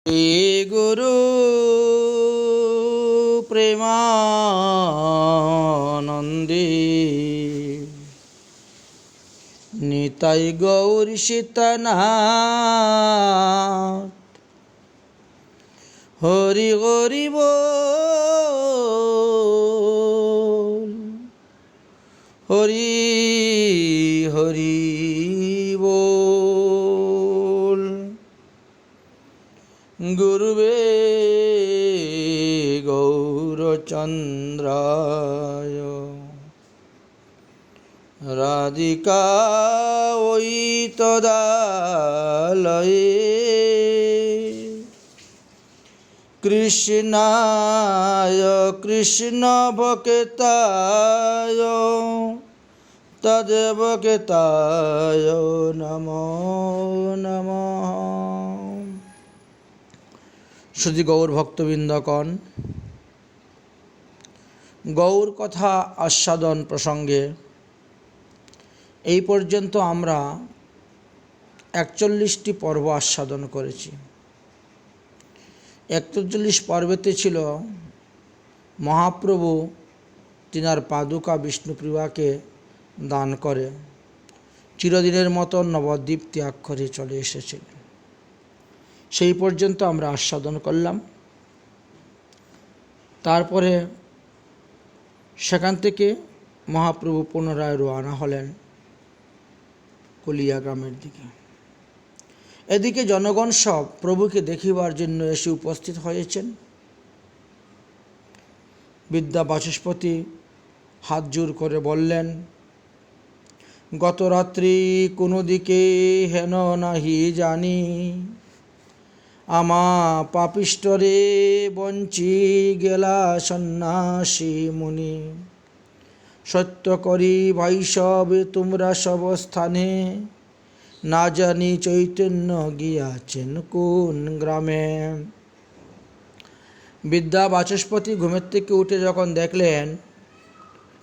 हे गुरु प्रेमानंदी निताई गौरी सीतानाथ हरि हरि बोल हरि हरि बोल। गुरुवे गौरचंद्राय राधिकायै तदालये कृष्णाय कृष्णभक्ताय तद्भक्ताय नमो नमः। शुद्धि गौर भक्तबृंदगण, गौर कथा आस्वादन प्रसंगे এই পর্যন্ত আমরা ৪১টি পর্ব আস্বাদন করেছি। ৪১ পর্বেতে ছিল মহাপ্রভু তিনার পাদুকা বিষ্ণুপ্রিয়াকে দান করে চিরদিনের মতো নবদ্বীপ ত্যাগ করে চলে এসেছিলেন। সেই পর্যন্ত আমরা আস্বাদন করলাম। তারপরে সেখান থেকে মহাপ্রভু পুনরায় রওনা হলেন কলিয়া গ্রামের দিকে। এদিকে জনগণ সব প্রভুকে দেখিবার জন্য এসে উপস্থিত হয়েছেন। বিদ্যা বাচস্পতি হাত জোর করে বললেন, গত রাত্রি কোনো দিকে হেন নাহি জানি, আমা পাপিষ্টরে বঞ্চি গেলা সন্ন্যাসী মুনি। সত্য করি ভাই সব তোমরা সব স্থানে, না জানি চৈতন্য গিয়াছেন কোন গ্রামে। বিদ্যা বাচস্পতি ঘুমের থেকে উঠে যখন দেখলেন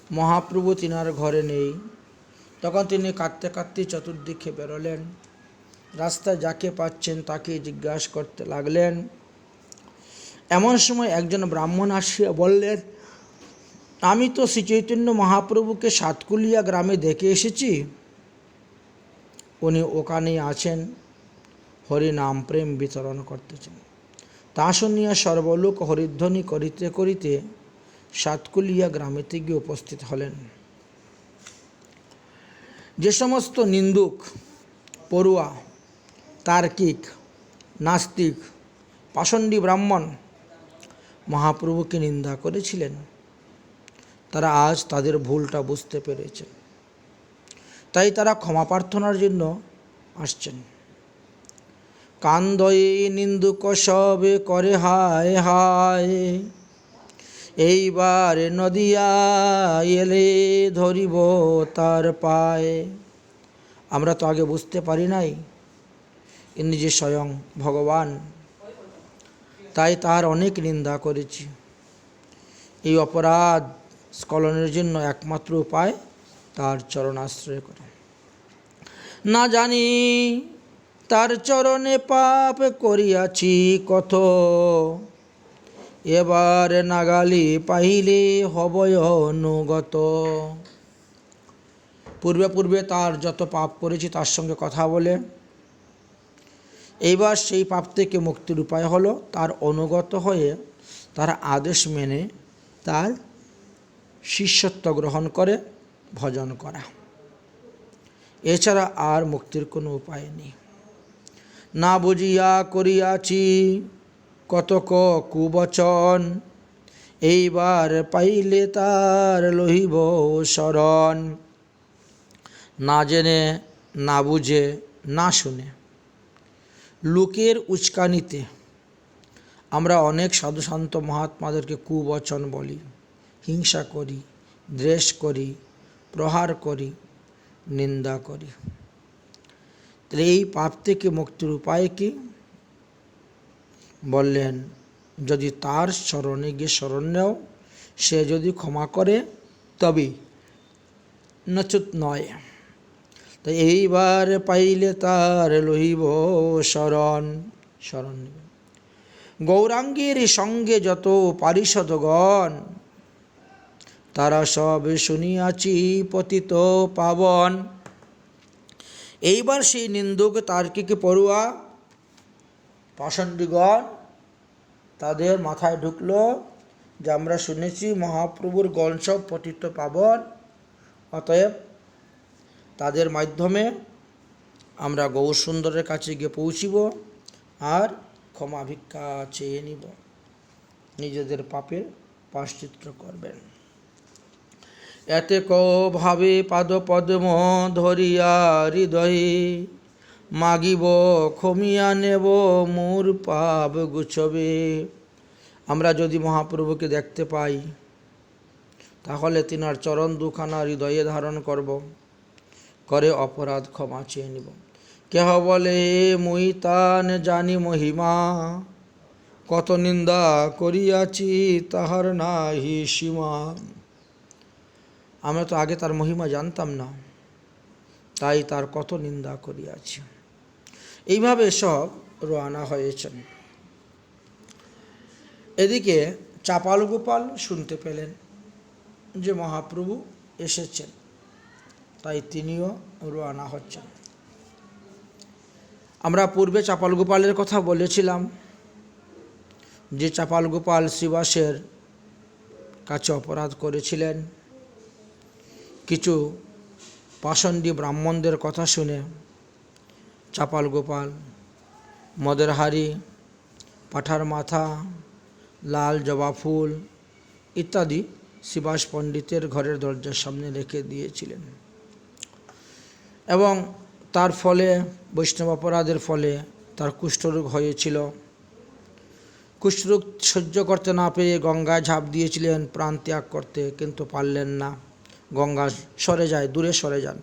মহাপ্রভু তিনার ঘরে নেই, তখন তিনি কাঁদতে কাঁদতে চতুর্দিকে বেরোলেন। রাস্তায় যাকে পাচ্ছেন তাকে জিজ্ঞাসা করতে লাগলেন। এমন সময় একজন ব্রাহ্মণ আসিয়া বললেন, আমি তো শ্রী চৈতন্য মহাপ্রভুকে সাতকুলিয়া গ্রামে দেখে এসেছি, উনি ওখানেই আছেন, হরি নাম প্রেম বিতরণ করতেছেন। তা শুনিয়া সর্বলোক হরিধ্বনি করিতে করিতে সাতকুলিয়া গ্রামেতে গিয়ে উপস্থিত হলেন। যে সমস্ত নিন্দুক, পড়ুয়া, তার্কিক, নাস্তিক, পাষণ্ডী ব্রাহ্মণ মহাপ্রভুকে নিন্দা করেছিলেন, তারা আজ তাদের ভুলটা বুঝতে পেরেছে। তাই তারা ক্ষমা প্রার্থনার জন্য আসছেন। কান্দয়ে নিন্দুক সবে করে হায় হায়, এইবার নদিয়া এলে ধরিব তার পায়ে। আমরা তো আগে বুঝতে পারি নাই ইনি যে স্বয়ং ভগবান, তাই তার অনেক নিন্দা করেছি। এই অপরাধ স্খলনের জন্য একমাত্র উপায় তার চরণ আশ্রয় করে। না জানি তার চরণে পাপ করিয়াছি কত, এবার নাগালি পাইলে হবয় অনুগত। পূর্বে পূর্বে তার যত পাপ করেছি তার সঙ্গে কথা বলে এইবার সেই পাপ থেকে মুক্তির উপায় হলো তার অনুগত হয়ে তার আদেশ মেনে তার শিষ্যত্ব গ্রহণ করে ভজন করা। এছাড়া আর মুক্তির কোনো উপায় নেই। না বুঝিয়া করিয়াছি কতক কুবচন, এইবার পাইলে তার লহিব শরণ। না জেনে, না বুঝে, না শুনে, লোকের উস্কানিতে আমরা অনেক সাধুসন্ত মহাত্মাদেরকে কুবচন বলি, হিংসা করি, দ্বেষ করি, প্রহার করি, নিন্দা করি। তাহলে এই পাপ থেকে মুক্তির উপায় কি? বললেন, যদি তার শরণে গিয়ে শরণ নেও, সে যদি ক্ষমা করে তবেই, নচেৎ নয়। তাই এইবার পাইলে তার লইব শরণ, শরণ নেবেন। গৌরাঙ্গীর সঙ্গে যত পারিষদগণ, তারা সব শুনিয়াছি পতিত পাবন। এইবার সেই নিন্দুক তার্কিক পড়ুয়া পাষণ্ডীগণ তাদের মাথায় ঢুকলো যে আমরা শুনেছি মহাপ্রভুর গণ সব পতিত পাবন, অতএব তাদের মাধ্যমে আমরা গৌরসুন্দরের কাছে গিয়ে পৌঁছিব আর ক্ষমা ভিক্ষা চেয়ে নিব, নিজেদের পাপের প্রায়শ্চিত্ত করবেন। এতে ভাবে পাদপদ্ম ধরিয়া হৃদয়ে, মাগিব ক্ষমিয়া নেব মোর পাপ গুছবে। আমরা যদি মহাপ্রভুকে দেখতে পাই তাহলে তিনার চরণ দুখানা হৃদয়ে ধারণ করব, করে অপরাধ ক্ষমা চেয়ে নিব। কেহ বলে মুই তান জানি মহিমা, কত নিন্দা করিয়াছি তাহার নাহি সীমা। আমরা তো আগে তার মহিমা জানতাম না, তাই তার কত নিন্দা করিয়াছি। এইভাবে সব রওনা হয়েছেন। এদিকে চাপাল গোপাল শুনতে পেলেন যে মহাপ্রভু এসেছেন, তাই তিনিও রওনা হচ্ছেন। আমরা পূর্বে চাপাল গোপালের কথা বলেছিলাম যে চাপাল গোপাল শ্রীবাসের কাছে অপরাধ করেছিলেন। কিছু পাষণ্ডী ব্রাহ্মণদের কথা শুনে চাপাল গোপাল মদের হাড়ি, পাঁঠার মাথা, লাল জবা ফুল ইত্যাদি শ্রীবাস পণ্ডিতের ঘরের দরজার সামনে রেখে দিয়েছিলেন এবং তার ফলে বৈষ্ণব অপরাধের ফলে তার কুষ্ঠরোগ হয়েছিল। কুষ্ঠরোগ সহ্য করতে না পেরে গঙ্গায় ঝাঁপ দিয়েছিলেন প্রাণ ত্যাগ করতে, কিন্তু পারলেন না। গঙ্গা সরে যায়, দূরে সরে যান।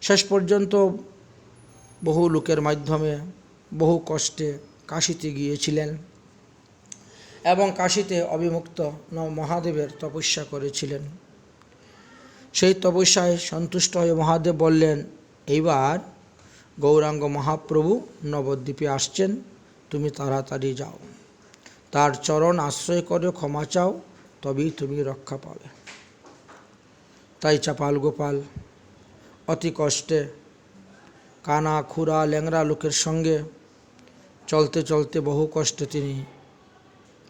শেষ পর্যন্ত বহু লোকের মাধ্যমে বহু কষ্টে কাশীতে গিয়েছিলেন এবং কাশীতে অবিমুক্ত মহাদেবের তপস্যা করেছিলেন। সেই তপস্যায় সন্তুষ্ট হয়ে মহাদেব বললেন, এইবার গৌরাঙ্গ মহাপ্রভু নবদ্বীপে আসছেন, তুমি তাড়াতাড়ি যাও, তার চরণ আশ্রয় করে ক্ষমা চাও, তবেই তুমি রক্ষা পাবে। তাই চাপাল গোপাল অতি কষ্টে কানা খুরা ল্যাংড়া লোকের সঙ্গে চলতে চলতে বহু কষ্টে তিনি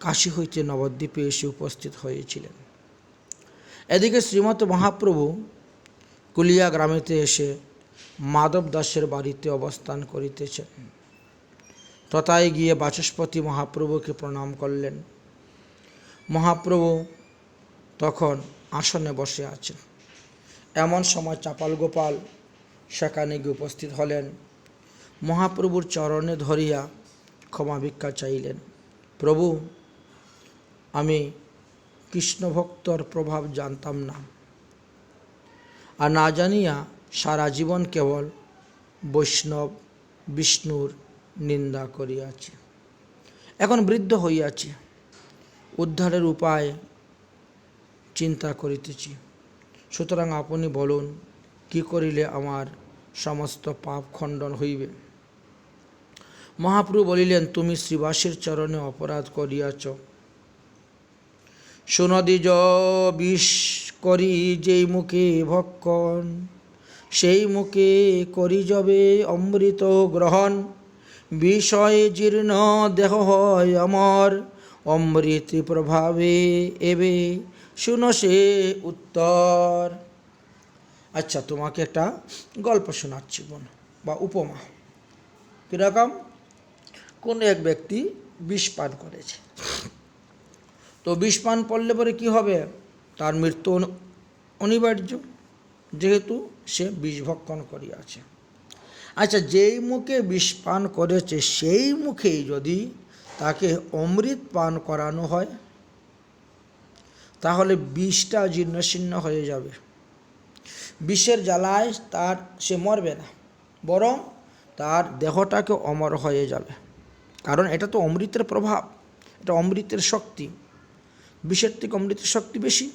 কাশী হইতে নবদ্বীপে এসে উপস্থিত হয়েছিলেন। এদিকে শ্রীমৎ মহাপ্রভু কুলিয়া গ্রামেতে এসে মাধব দাসের বাড়িতে অবস্থান করিতেছেন। তথায় গিয়ে বাচস্পতি মহাপ্রভুকে প্রণাম করলেন। মহাপ্রভু তখন আসনে বসে আছেন। এমন সময় চাপাল গোপাল সেখানে গিয়ে উপস্থিত হলেন। মহাপ্রভুর চরণে ধরিয়া ক্ষমা ভিক্ষা চাইলেন। প্রভু, আমি কৃষ্ণ ভক্তর প্রভাব জানতাম না, আর না জানিয়া সারা জীবন কেবল বৈষ্ণব বিষ্ণুর নিন্দা করিয়াছি। এখন বৃদ্ধ হইয়াছি, উদ্ধারের উপায় চিন্তা করিতেছি। সুতরাং আপনি বলুন, কি করিলে আমার সমস্ত পাপ খণ্ডন হইবে? মহাপ্রভু বলিলেন, তুমি শ্রীবাসের চরণে অপরাধ করিয়াছ। সুনদীজ বিষ করি যেই মুখে ভক্ষণ, সেই মুখে করি যবে অমৃত গ্রহণ। বিষয়ে জীর্ণ দেহ হয় অমর, অমৃত প্রভাবে এবে শুনো সে উত্তর। আচ্ছা, তোমাকে একটা গল্প শোনাচ্ছি বা উপমা। কীরকম? কোন এক ব্যক্তি বিষ পান করেছে। তো বিষ পান করলে পরে কী হবে? তার মৃত্যু অনিবার্য, যেহেতু সে বিষ ভক্ষণ করিয়াছে। আচ্ছা, যেই মুখে বিষ পান করেছে সেই মুখেই যদি তাকে অমৃত পান করানো হয় তাহলে বিষটা জীর্ণশীর্ণ হয়ে যাবে। বিষের জ্বালায় সে মরবে না, বরং তার দেহটাকে অমর হয়ে যাবে। কারণ এটা তো অমৃতের প্রভাব, এটা অমৃতের শক্তি। বিষের থেকে অমৃতের শক্তি বেশি,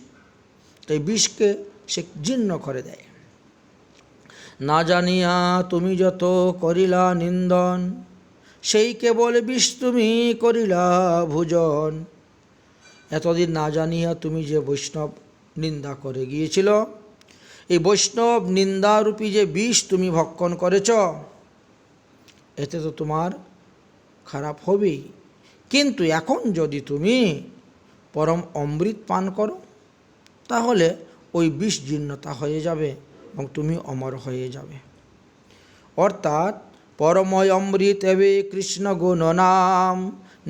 তাই বিষকে সে জীর্ণ করে দেয়। না জানিয়া তুমি যত করিলা নিন্দন, সেই কেবল বিষ তুমি করিলা ভোজন। এতদিন না জানিয়া তুমি যে বৈষ্ণব নিন্দা করে গিয়েছিল, এই বৈষ্ণব নিন্দারূপী যে বিষ তুমি ভক্ষণ করেছ, এতে তো তোমার খারাপ হবেই। কিন্তু এখন যদি তুমি পরম অমৃত পান করো, তাহলে ওই বিষ জীর্ণতা হয়ে যাবে এবং তুমি অমর হয়ে যাবে। অর্থাৎ পরময় অমৃত এবে কৃষ্ণ গুণ নাম,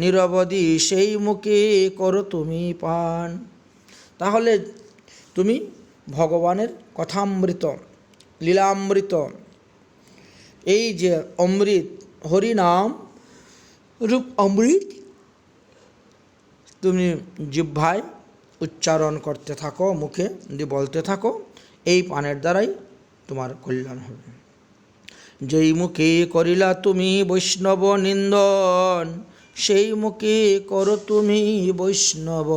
নিরবধি সেই মুখে করো তুমি পান। তাহলে তুমি ভগবানের কথামৃত, লীলামৃত, এই যে অমৃত, হরিনাম রূপ অমৃত তুমি জিহ্বায় উচ্চারণ করতে থাকো, মুখে দিয়ে বলতে থাকো, এই পানের দ্বারাই তোমার কল্যাণ হবে। যেই মুখে করিলা তুমি বৈষ্ণব নিন্দন, সেই মুখে করো তুমি বৈষ্ণব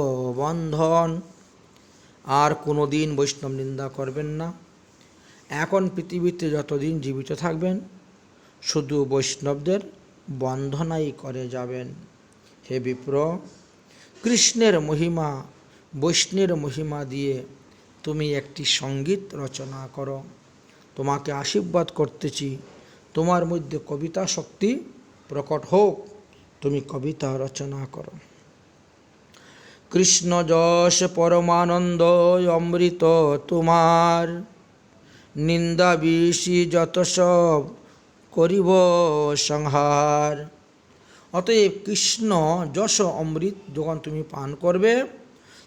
বন্ধন। আর কোনো দিন বৈষ্ণব নিন্দা করবেন না। এখন পৃথিবীতে যতদিন জীবিত থাকবেন, শুধু বৈষ্ণবদের বন্ধনাই করে যাবেন। হে বিপ্র, কৃষ্ণের মহিমা, বৈষ্ণবের মহিমা দিয়ে তুমি একটি সঙ্গীত রচনা করো। তোমাকে আশীর্বাদ করতেছি, তোমার মধ্যে কবিতা শক্তি প্রকট হোক, তুমি কবিতা রচনা করো। কৃষ্ণ যশ পরমানন্দ অমৃত তোমার, নিন্দা বিষি যত সব করিব সংহার। অতএব কৃষ্ণ যশ অমৃত যখন তুমি পান করবে,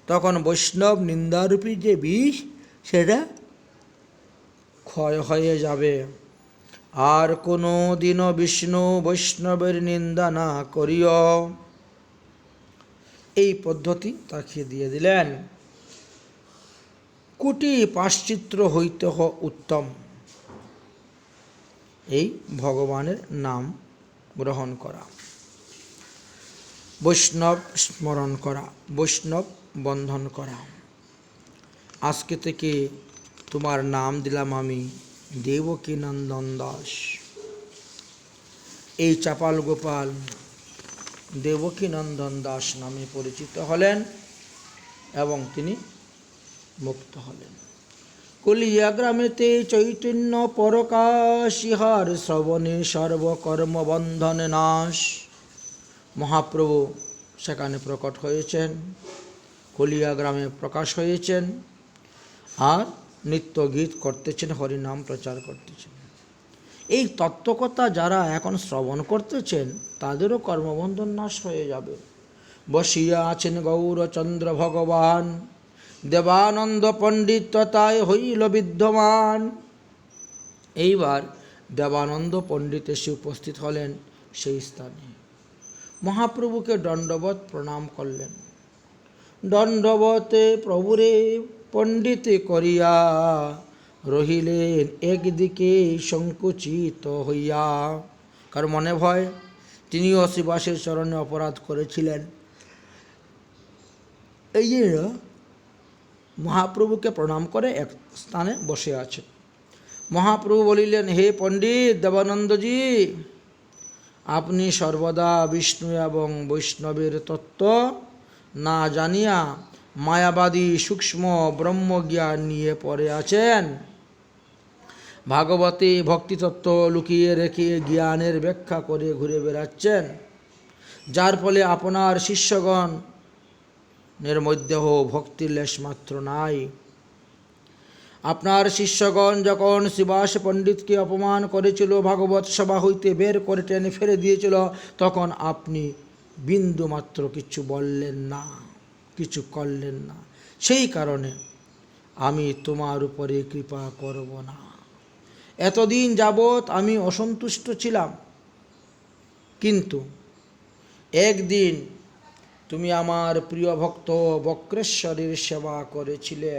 তখন বৈষ্ণব নিন্দারূপী যে বিষ, সেটা ক্ষয় হয়ে যাবে। আর কোনো দিনও বিষ্ণু বৈষ্ণবের নিন্দা না করিও। এই পদ্ধতি তাকে দিয়ে দিলেন। কুটি পাশ্চিত্র হইতে উত্তম এই ভগবানের নাম গ্রহণ করা, বৈষ্ণব স্মরণ করা, বৈষ্ণব বন্ধন করা। আজকে থেকে তোমার নাম দিলাম আমি দেবকী নন্দন দাস। এই চাপাল গোপাল দেবকী নন্দন দাস নামে পরিচিত হলেন এবং তিনি মুক্ত হলেন। কলিয়া গ্রামেতে চৈতন্য পরকাশ, ইহার শ্রবণে সর্বকর্ম বন্ধনে নাশ। মহাপ্রভু সেখানে প্রকট হয়েছেন, কলিয়া গ্রামে প্রকাশ হয়েছেন, আর নিত্য গীত করতেছেন, হরিনাম প্রচার করতেছেন। এই তত্ত্বকথা যারা এখন শ্রবণ করতেছেন, তাদেরও কর্মবন্ধন নাশ হয়ে যাবে। বসিয়া আছেন গৌরচন্দ্র ভগবান, দেবানন্দ পণ্ডিত তথায় হইল বিদ্যমান। এইবার দেবানন্দ পণ্ডিত এসে উপস্থিত হলেন সেই স্থানে। মহাপ্রভুকে দণ্ডবত প্রণাম করলেন। দণ্ডবতে প্রভুরে পণ্ডিত করিয়া, রহিলেন একদিকে সংকুচিত হইয়া। কার মনে ভয়, তিনিও শ্রীবাসের চরণে অপরাধ করেছিলেন। এই যে মহাপ্রভুকে প্রণাম করে এক স্থানে বসে আছেন। মহাপ্রভু বলিলেন, হে পণ্ডিত দেবানন্দজি, আপনি সর্বদা বিষ্ণু এবং বৈষ্ণবের তত্ত্ব না জানিয়া মায়াবাদী সূক্ষ্ম ব্রহ্মজ্ঞান নিয়ে পড়ে আছেন। ভাগবতে ভক্তিতত্ত্ব লুকিয়ে রেখে জ্ঞানের ব্যাখ্যা করে ঘুরে বেড়াচ্ছেন, যার ফলে আপনার শিষ্যগণের মধ্যেও ভক্তির লেশমাত্র নাই। আপনার শিষ্যগণ যখন শ্রীবাস পণ্ডিতকে অপমান করেছিল, ভাগবত সভা হইতে বের করে টেনে ফেলে দিয়েছিল, তখন আপনি বিন্দুমাত্র কিছু বললেন না, কিছু করলেন না। সেই কারণে আমি তোমার উপরে কৃপা করব না। এতদিন যাবৎ আমি অসন্তুষ্ট ছিলাম, কিন্তু একদিন তুমি আমার প্রিয় ভক্ত বক্রেশ্বরের সেবা করেছিলে।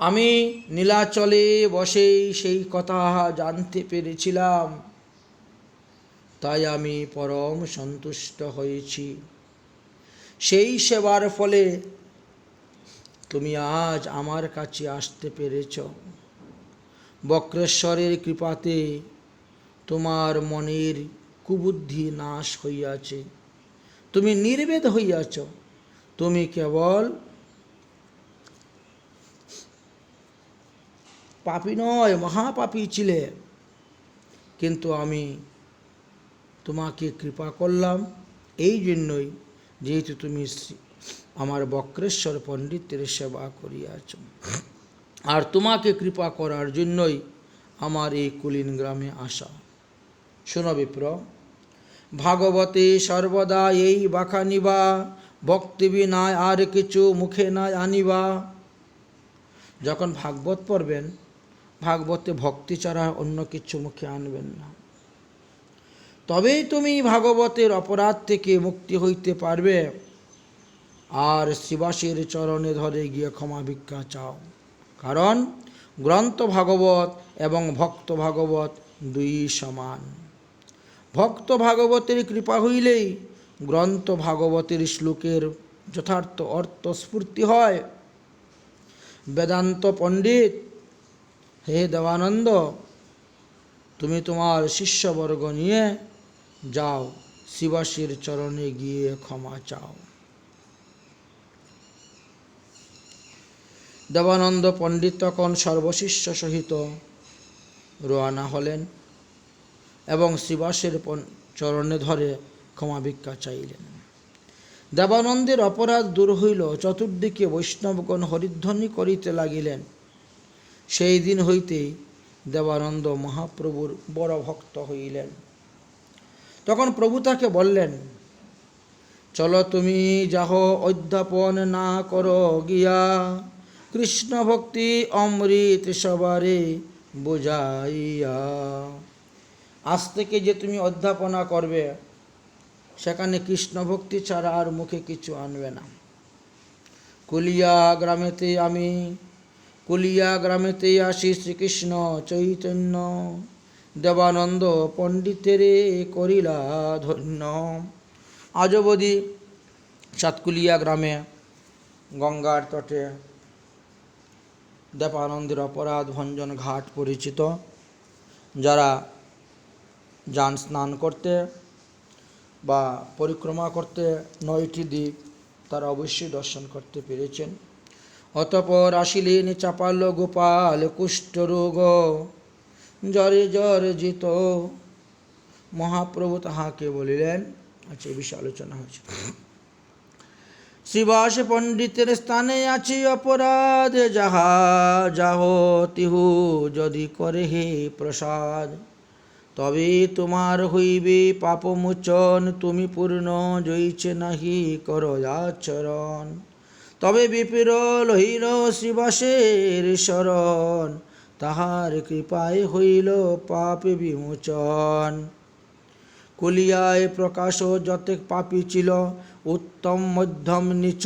আমি নীলাচলে বসেই সেই কথা জানতে পেরেছিলাম, তাই আমি পরম সন্তুষ্ট হয়েছি। সেই সেবার ফলে তুমি আজ আমার কাছে আসতে পেরেছ। বক্রেশ্বরের কৃপাতে তোমার মনের কুবুদ্ধি নাশ হইয়াছে, তুমি নির্বেদ হইয়াছ, তুমি কেবল পাপী নয়, মহাপাপী ছিলে, কিন্তু আমি তোমাকে কৃপা করলাম এই জন্যই, যেহেতু তুমি আমার বক্রেশ্বর পণ্ডিতের সেবা করিয়াছ, আর তোমাকে কৃপা করার জন্যই আমার এই কুলীন গ্রামে আসা। শোনো বিপ্র, ভাগবতে সর্বদা এই বাখানিবা, ভক্তি বিনায় আর কিছু মুখে নাই আনিবা। যখন ভাগবত পড়বেন, ভাগবতে ভক্তি ছাড়া অন্য কিছু মুখে আনবেন না, তবেই তুমি ভাগবতের অপরাধ থেকে মুক্তি হইতে পারবে। আর শ্রীবাসের চরণে ধরে গিয়ে ক্ষমা ভিক্ষা চাও, কারণ গ্রন্থ ভাগবত এবং ভক্ত ভাগবত দুই সমান। ভক্ত ভাগবতের কৃপা হইলেই গ্রন্থ ভাগবতের শ্লোকের যথার্থ অর্থ স্ফূর্তি হয়। বেদান্ত পণ্ডিত, হে দেবানন্দ, তুমি তোমার শিষ্যবর্গ নিয়ে যাও, শ্রীবাসের চরণে গিয়ে ক্ষমা চাও। দেবানন্দ পণ্ডিত তখন সর্বশিষ্য সহিত রওনা হলেন এবং শ্রীবাসের চরণে ধরে ক্ষমা ভিক্ষা চাইলেন। দেবানন্দের অপরাধ দূর হইল, চতুর্দিকে বৈষ্ণবগণ হরিধ্বনি করিতে লাগিলেন। সেই দিন হইতেই দেবানন্দ মহাপ্রভুর বড় ভক্ত হইলেন। তখন প্রভু তাকে বললেন, চলো তুমি যাহ অধ্যাপন না করো গিয়া, কৃষ্ণ ভক্তি অমৃত সবারে বুঝাইয়া। আজ থেকে যে তুমি অধ্যাপনা করবে, সেখানে কৃষ্ণ ভক্তি ছাড়া আর মুখে কিছু আনবে না। কুলিয়া গ্রামেতে আসি শ্রীকৃষ্ণ চৈতন্য, দেবানন্দ পণ্ডিতেরে করিলা ধন্য। আজ অবধি সাতকুলিয়া গ্রামে গঙ্গার তটে দেবানন্দের অপরাধ ভঞ্জন ঘাট পরিচিত। যারা যান স্নান করতে বা পরিক্রমা করতে 9টি দ্বীপ, তারা অবশ্যই দর্শন করতে পেরেছেন। অতঃপর আসিলেন চাপাল গোপাল কুষ্ঠরোগ, জ্বরে জিত। মহাপ্রভু তাহাকে বলিলেন, আচ্ছা এই বিষয়ে আলোচনা হয়েছে। শ্রীবাস পণ্ডিতের স্থানে আছি অপরাধ, যাহা যাহ তিহু যদি করে হে প্রসাদ, তবে তোমার হইবে পাপমোচন, তুমি পূর্ণ জয়িছে নাহি কর আচরণ। তবে বিপিরল হইল শ্রীবাসের শরণ, তাহার কৃপায় হইল পাপে বিমোচন। কুলিয়ায় প্রকাশ যতেক পাপী ছিল, উত্তম মধ্যম নিচ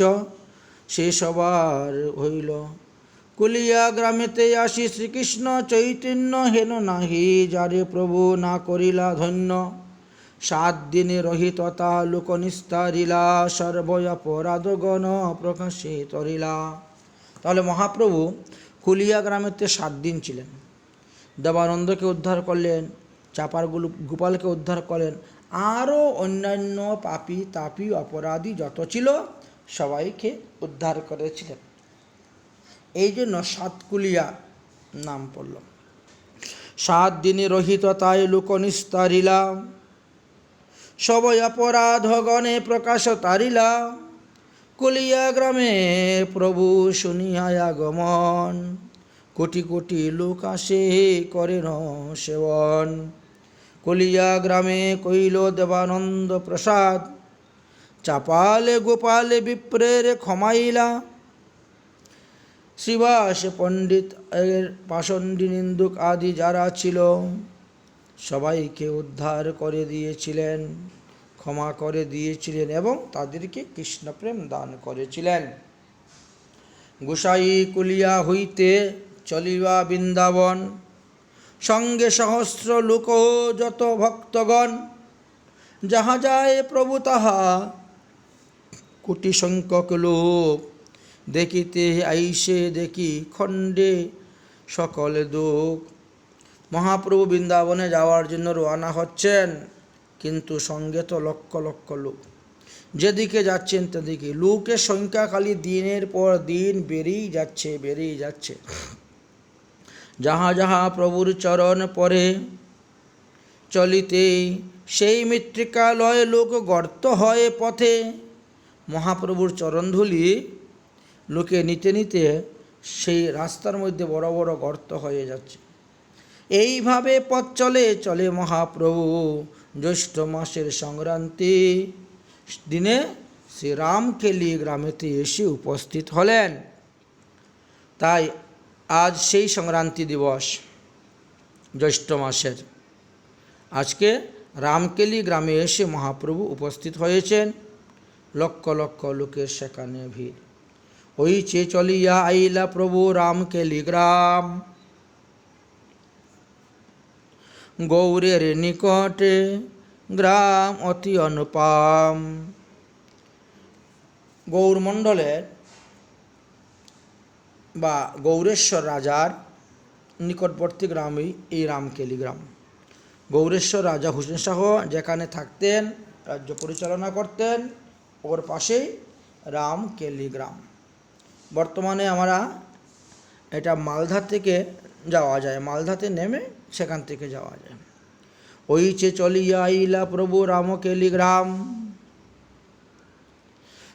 সে সবার হইল। কুলিয়া গ্রামেতে আসি শ্রীকৃষ্ণ চৈতন্য, হেন নাহি যারে প্রভু না করিলা ধন্য। 7 দিনে রহিততা লোক নিস্তারিলা, সর্বপরাধগণ প্রকাশে তরিলা। তাহলে মহাপ্রভু কুলিয়া গ্রামেতে 7 দিন ছিলেন। দেবানন্দকে উদ্ধার করলেন, চাপার গোপালকে উদ্ধার করলেন, আরও অন্যান্য পাপী তাপী অপরাধী যত ছিল সবাইকে উদ্ধার করেছিলেন। এই জন্য সাতকুলিয়া নাম পড়ল। 7 দিনে রহিততায় লোক নিস্তারিলা, সবই অপরাধগণে প্রকাশ তারিলা। কুলিয়া গ্রামে প্রভু শুনিয়া আগমন, কোটি কোটি লোক আসে করেন সেবন। কুলিয়া গ্রামে কইল দেবানন্দ প্রসাদ, চাপালে গোপালে বিপ্রের ক্ষমাইলা। শ্রীবাস পণ্ডিত এর পাষণ্ডী নিন্দুক আদি যারা ছিল সবাইকে উদ্ধার করে দিয়েছিলেন, ক্ষমা করে দিয়েছিলেন এবং তাদেরকে কৃষ্ণপ্রেম দান করেছিলেন। গোসাই কুলিয়া হইতে চলিবা বৃন্দাবন, সঙ্গে সহস্র লোক যত ভক্তগণ। যাহা যায় প্রভু তাহা কোটি সংখ্যক লোক, দেখিতে আইসে দেখি খণ্ডে সকল দুঃখ। মহাপ্রভু বৃন্দাবনে যাওয়ার জন্য রওনা হচ্ছেন। কিন্তু সঙ্গে তো লক্ষ লক্ষ লোক। যেদিকে যাচ্ছেন তেদিকে লোকের সংখ্যা খালি দিনের পর দিন বেড়েই যাচ্ছে। যাহা যাহা প্রভুর চরণ পরে চলিতে, সেই মৃত্তিকালয় লোক গর্ত হয় পথে। মহাপ্রভুর চরণধূলি লোকে নিতে নিতে সেই রাস্তার মধ্যে বড় বড় গর্ত হয়ে যাচ্ছে। এইভাবে পথ চলে মহাপ্রভু জ্যৈষ্ঠ মাসের সংক্রান্তি দিনে শ্রীরামকেলি গ্রামেতে এসে উপস্থিত হলেন। তাই আজ সেই সংক্রান্তি দিবস জ্যৈষ্ঠ মাসের। আজকে রামকেলি গ্রামে এসে মহাপ্রভু উপস্থিত হয়েছেন। লক্ষ লক্ষ লোকের সেখানে ভিড়। ওই চে চলিয়া আইলা প্রভু রামকেলি গ্রাম, গৌরের নিকটে গ্রাম অতি অনুপম। গৌরমণ্ডলের বা গৌরেশ্বর রাজার নিকটবর্তী গ্রামই এই রামকেলি গ্রাম। গৌরেশ্বর রাজা হুসেন শাহ যেখানে থাকতেন, রাজ্য পরিচালনা করতেন, ওর পাশেই রামকেলি গ্রাম। বর্তমানে আমরা এটা মালদা থেকে যাওয়া যায়, মালদাতে নেমে সেখান থেকে যাওয়া যায়। ওই চে চলিয়া আইলা প্রভু রামকেলি গ্রাম,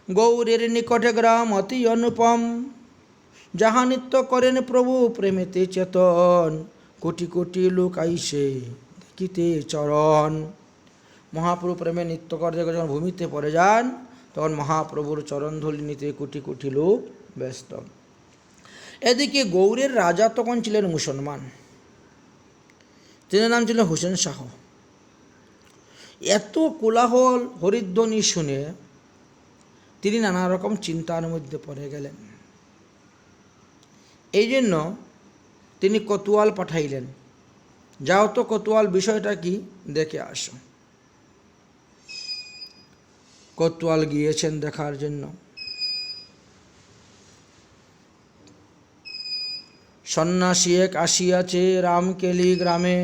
গৌরের নিকটে গ্রাম অতি অনুপম। যাহা নিত্য করেন প্রভু প্রেমেতে চেতন, কোটি কোটি লোক আইসে দেখিতে চরণ। মহাপ্রভু প্রেমে নিত্য করতে যখন ভূমিতে পড়ে যান, তখন মহাপ্রভুর চরণধূলি নিতে কোটি কোটি লোক ব্যস্ত। এদিকে গৌড়ের রাজা তখন ছিলেন মুসলমান, তিনি নাম ছিলেন হুসেন শাহ। এত কোলাহল হরিধ্বনি শুনে তিনি নানা রকম চিন্তার মধ্যে পড়ে গেলেন। এই জন্য তিনি কোতোয়াল পাঠাইলেন, যাও তো কোতোয়াল বিষয়টা কি দেখে আসো। কোতোয়াল গিয়েছেন দেখার জন্য। সন্ন্যাসী এক আসিয়াছে রামকেলি গ্রামে।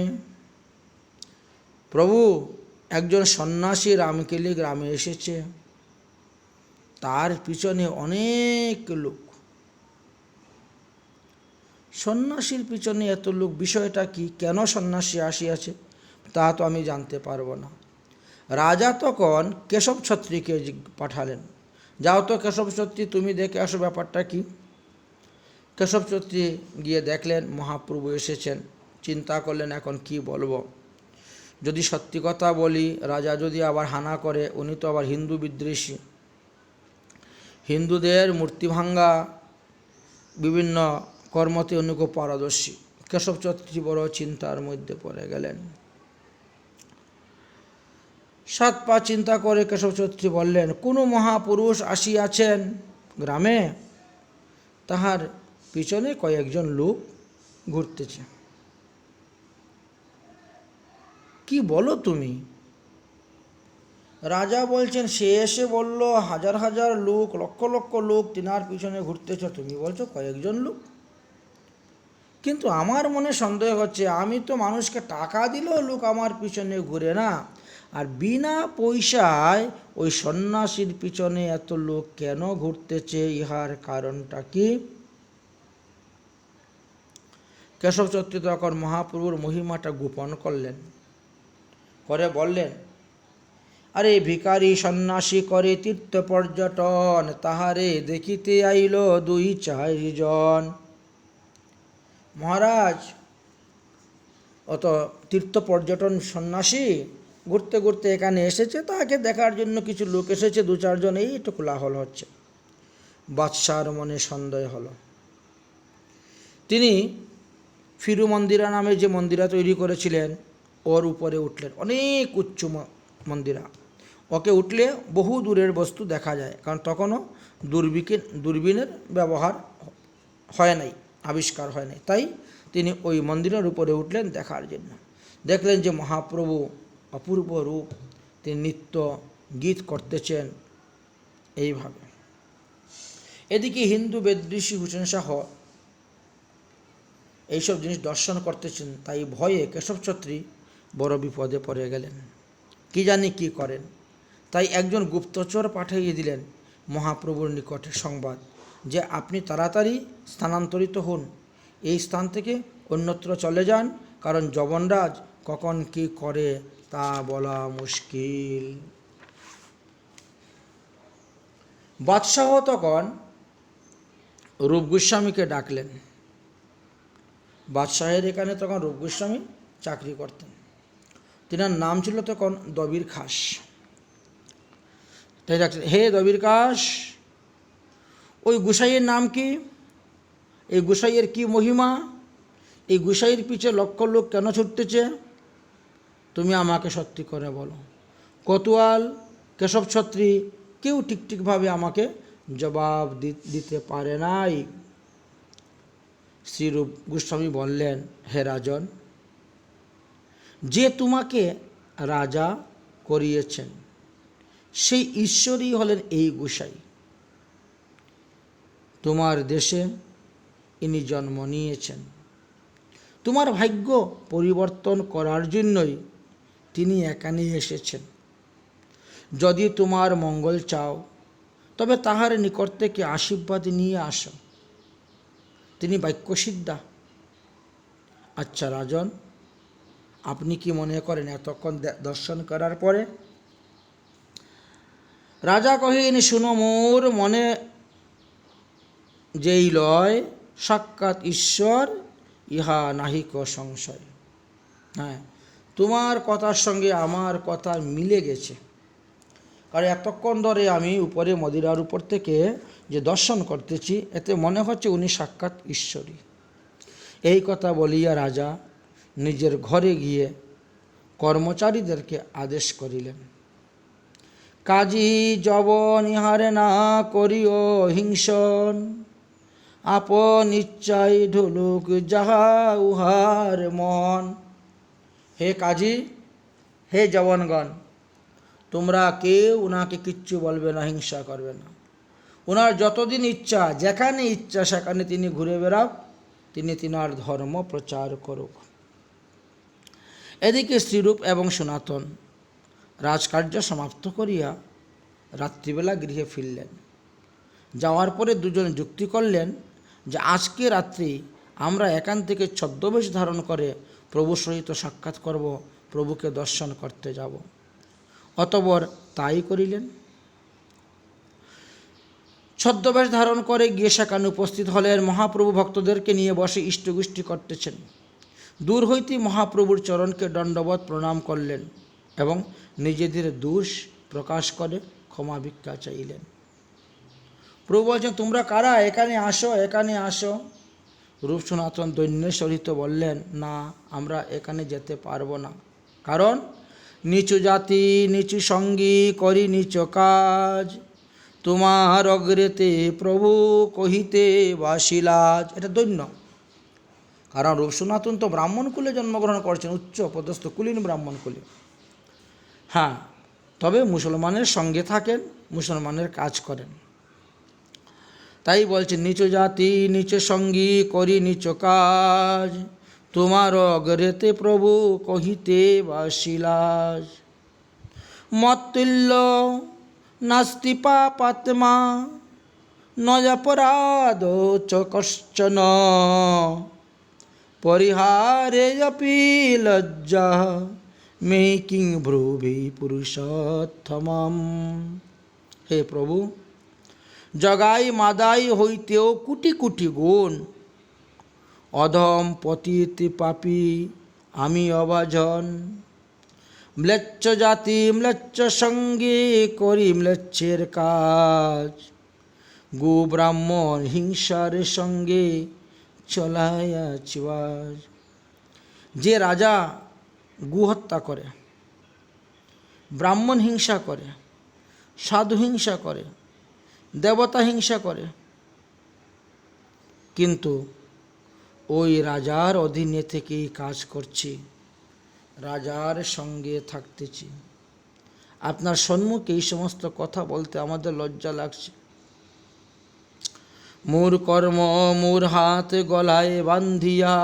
প্রভু, একজন সন্ন্যাসী রামকেলি গ্রামে এসেছে, তার পিছনে অনেক লোক। সন্ন্যাসীর পিছনে এত লোক, বিষয়টা কি, কেন সন্ন্যাসী আসিয়াছে তা তো আমি জানতে পারবো না। রাজা তখন কেশব ছত্রীকে পাঠালেন, যাও তো কেশব ছত্রী, তুমি দেখে আসো ব্যাপারটা কি। কেশব ছত্রী গিয়ে দেখলেন মহাপ্রভু এসেছেন। চিন্তা করলেন এখন কি বলবো, যদি সত্যি কথা বলি রাজা যদি আবার হানা করে, উনি তো আবার হিন্দু বিদ্বেষী, হিন্দুদের মূর্তি ভাঙ্গা বিভিন্ন কর্মতে উনি খুব পারদর্শী। কেশব ছত্রী বড় চিন্তার মধ্যে পড়ে গেলেন। 7 পা চিন্তা করে কেশব ছত্রী বললেন, কোনো মহাপুরুষ আসিয়াছেন গ্রামে, তাহার পিছনে কয়েকজন লোক ঘুরতেছে। কি বলো তুমি? রাজা বলছেন, সে এসে বলল হাজার হাজার লোক, লক্ষ লক্ষ লোক তিনার পিছনে ঘুরতেছ, তুমি বলছো কয়েকজন লোক। কিন্তু আমার মনে সন্দেহ হচ্ছে, আমি তো মানুষকে টাকা দিলেও লোক আমার পিছনে ঘুরে না, আর বিনা পয়সায় ওই সন্ন্যাসীর পিছনে এত লোক কেন ঘুরতেছে, ইহার কারণটা কি? কেশব ছত্রী তখন মহাপ্রভুর মহিমাটা গোপন করলেন, করে বললেন, আরে ভিখারি সন্ন্যাসী করে তীর্থ পর্যটন, তাহারে দেখিতে আইল 2-4 জন। মহারাজ, অত তীর্থ পর্যটন সন্ন্যাসী ঘুরতে ঘুরতে এখানে এসেছে, তাকে দেখার জন্য কিছু লোক এসেছে, 2-4 জন, এই একটু কোলাহল হচ্ছে। বাদশার মনে সন্দেহ হলো। তিনি ফিরু মন্দিরা নামে যে মন্দিরা তৈরি করেছিলেন, ওর উপরে উঠলেন, অনেক উচ্চ মন্দিরা। ওকে উঠলে বহু দূরের বস্তু দেখা যায়, কারণ তখনও দূরবীনের ব্যবহার হয় নাই, আবিষ্কার হয় নাই। তাই তিনি ওই মন্দিরের উপরে উঠলেন দেখার জন্য। দেখলেন যে মহাপ্রভু অপূর্ব রূপ, তিনি নৃত্য গীত করতেছেন এইভাবে। এদিকে হিন্দু বিদ্বেষী হুসেন শাহ এইসব জিনিস দর্শন করতেছেন, তাই ভয়ে কেশব ছত্রী বড় বিপদে পড়ে গেলেন। কি জানি কি করেন। তাই একজন গুপ্তচর পাঠিয়ে দিলেন মহাপ্রভুর নিকটে সংবাদ যে আপনি তাড়াতাড়ি স্থানান্তরিত হন, এই স্থান থেকে অন্যত্র চলে যান, কারণ যবনরাজ কখন কি করে তা বলা মুশকিল। বাদশাহ তখন রূপ গোস্বামীকে ডাকলেন। বাদশাহের এখানে তখন রূপ গোস্বামী চাকরি করতেন। তিনার নাম ছিল তখন দবির খাস। তাই ডাকলেন, হে দবির খাস, ওই গোসাইয়ের নাম কি? এই গোসাইয়ের কি মহিমা? এই গোসাইয়ের পিছে লক্ষ লোক কেন ছুটতেছে? তুমি আমাকে সত্যি করে বলো। কোতোয়াল, কেশব ছত্রী কেউ ঠিকভাবে আমাকে জবাব দিতে পারে নাই। শ্রীরূপ গোস্বামী বললেন, হে রাজন, যে তোমাকে রাজা করিয়েছেন সেই ঈশ্বরই হলেন এই গোসাই। তোমার দেশে ইনি জন্ম নিয়েছেন। তোমার ভাগ্য পরিবর্তন করার জন্যই তিনি এখানে এসেছেন। যদি তোমার মঙ্গল চাও তবে তাহার নিকট থেকে আশীর্বাদ নিয়ে আসো, তিনি বাক্যসিদ্ধা। আচ্ছা রাজন, আপনি কি মনে করেন এতক্ষণ দর্শন করার পরে? রাজা কহিলেন, শুনো, মোর মনে যেই লয় সাক্ষাৎ ঈশ্বর, ইহা নাহিক সংশয়। হ্যাঁ, তোমার কথার সঙ্গে আমার কথা মিলে গেছে, কারণ এতক্ষণ ধরে আমি উপরে মদিরার উপর থেকে যে দর্শন করতেছি, এতে মনে হচ্ছে উনি সাক্ষাৎ ঈশ্বরই। এই কথা বলিয়া রাজা নিজের ঘরে গিয়ে কর্মচারীদেরকে আদেশ করিলেন, কাজী যবন ইহারে না করিও হিংসন, আপন ইচ্ছাই ঢুলুক যাহা উহার মন। হে কাজী, হে জবনগণ, তোমরা কেউ ওনাকে কিচ্ছু বলবে না, হিংসা করবে না। ওনার যতদিন ইচ্ছা, যেখানে ইচ্ছা সেখানে তিনি ঘুরে বেড়াক, তিনি তিনার ধর্ম প্রচার করুক। এদিকে শ্রীরূপ এবং সনাতন রাজকার্য সমাপ্ত করিয়া রাত্রিবেলা গৃহে ফিরলেন। যাওয়ার পরে দুজন যুক্তি করলেন যে আজকে রাত্রি আমরা এখান থেকে ছদ্মবেশ ধারণ করে প্রভুর সহিত সাক্ষাৎ করব, প্রভুকে দর্শন করতে যাব। অতঃপর তাই করিলেন। ছদ্মবেশ ধারণ করে গিয়ে সেখানে উপস্থিত হলেন। মহাপ্রভু ভক্তদেরকে নিয়ে বসে ইষ্টগুষ্টি করতেছেন। দূর হইতে মহাপ্রভুর চরণকে দণ্ডবৎ প্রণাম করলেন এবং নিজেদের দোষ প্রকাশ করে ক্ষমা ভিক্ষা চাইলেন। প্রভু বলছেন, তোমরা কারা? এখানে আসো, এখানে আসো। রূপ সনাতন দৈন্যের সহিত বললেন, না, আমরা এখানে যেতে পারবো না, কারণ নিচু জাতি নিচু সঙ্গী করি নিচ কাজ, তোমার অগ্রেতে প্রভু কহিতে বাসিলাজ। এটা দৈন্য, কারণ রূপ সনাতন তো ব্রাহ্মণ কুলে জন্মগ্রহণ করছেন, উচ্চ পদস্থ কুলীন ব্রাহ্মণ কুলে। হ্যাঁ, তবে মুসলমানের সঙ্গে থাকেন, মুসলমানের কাজ করেন। তাই বলছে, নিচু জাতি নিচু সঙ্গী করি নিচ কাজ, তোমার অগ্রেতে প্রভু কহিতে বাসিলাজ। মতুল্য নাস্তি পাপাত্মা নজাপরাধ চ কশ্চন, পরিহারে অপি লজ্জা মে কিং ব্রুভি পুরুষোত্তমম। হে প্রভু, জগাই মাদাই হইতেও কোটি কোটি গুণ, অধম পতিত পাপী আমি অবাজন। ম্লেচ্ছ জাতি ম্লেচ্ছ সঙ্গে করি ম্লেচ্ছের কাজ, গো ব্রাহ্মণ হিংসার সঙ্গে চলাইয়াছি বাজ। যে রাজা গো হত্যা করে, ব্রাহ্মণ হিংসা করে, সাধু হিংসা করে, দেবতা হিংসা করে, কিন্তু ওই রাজার অধীনে থেকেই কাজ করছি, রাজার সঙ্গে থাকতেছি। আপনার সম্মুখে এই সমস্ত কথা বলতে আমাদের লজ্জা লাগছে। মোর কর্ম মোর হাত গলায় বান্ধিয়া,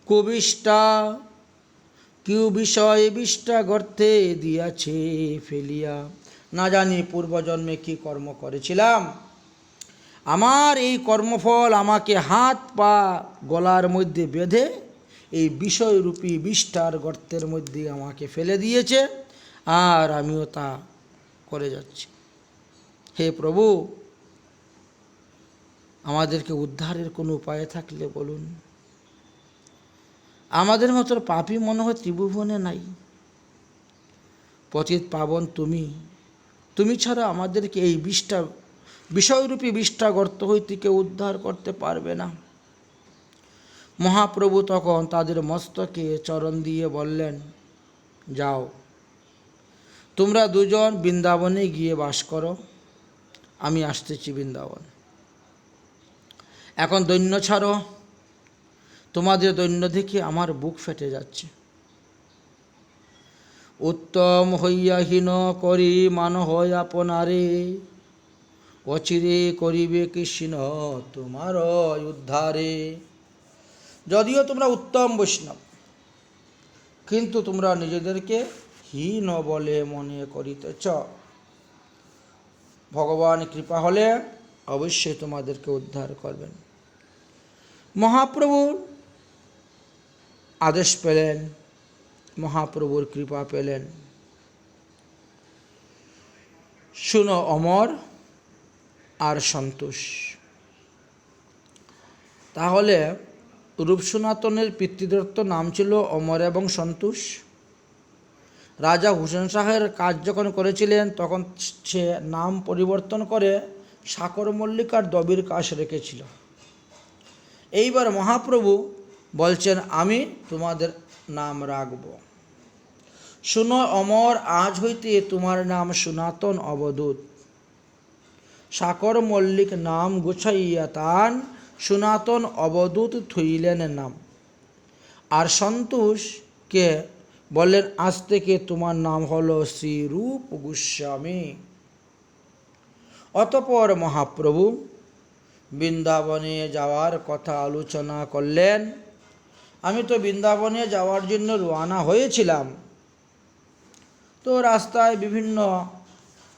কবিষ্টা কেউ বিষয় বিষ্ঠা গর্তে দিয়াছে ফেলিয়া। না জানি পূর্বজন্মে কি কর্ম করেছিলাম, আমার এই কর্মফল আমাকে হাত পা গলার মধ্যে বেঁধে এই বিষয়রূপী বিষ্ঠার গর্তের মধ্যে আমাকে ফেলে দিয়েছে, আর আমিও তা করে যাচ্ছি। হে প্রভু, আমাদেরকে উদ্ধারের কোনো উপায় থাকলে বলুন। আমাদের মতো পাপী মনে হয় ত্রিভুবনে নাই। পতিত পাবন তুমি, তুমি ছাড়া আমাদেরকে এই বিষয়রূপী বিষ্ঠা গর্ত হইতে কেউ উদ্ধার করতে পারবে না। মহাপ্রভু তখন তাদের মস্তকে চরণ দিয়ে বললেন, যাও, তোমরা দুজন বৃন্দাবনে গিয়ে বাস করো, আমি আসতেছি বৃন্দাবন। এখন দৈন্য ছাড়ো, তোমাদের দৈন্য দেখে আমার বুক ফেটে যাচ্ছে। উত্তম হইয়া হীন করি মান হয় আপনারে, অচিরে করিবে কৃষ্ণ তোমার উদ্ধারে। যদিও তোমরা উত্তম বৈষ্ণব, কিন্তু তোমরা নিজেদেরকে হীন বলে মনে করিতেছ। ভগবান কৃপা হলে অবশ্যই তোমাদেরকে উদ্ধার করবেন। মহাপ্রভুর আদেশ পেলেন, মহাপ্রভুর কৃপা পেলেন। শুনো অমর আর সন্তোষ। তাহলে রূপ সনাতনের পিতৃদত্ত নাম ছিল অমর এবং সন্তোষ। রাজা হুসেন শাহের কাজ যখন করেছিলেন তখন সে নাম পরিবর্তন করে সাকর মল্লিকার দবির কাজ রেখেছিল। এইবার মহাপ্রভু বলছেন, আমি তোমাদের নাম রাখব। শুনো অমর, আজ হইতে তোমার নাম সনাতন অবধূত। সাকর মল্লিক নাম গুছাইয়া তান, সনাতন অবধূত থইলেন নাম। আর সন্তোষকে বললেন, আজ থেকে তোমার নাম হলো শ্রীরূপ গোস্বামী। অতঃপর মহাপ্রভু বৃন্দাবনে যাওয়ার কথা আলোচনা করলেন। আমি তো বৃন্দাবনে যাওয়ার জন্য রওনা হয়েছিলাম, তো রাস্তায় বিভিন্ন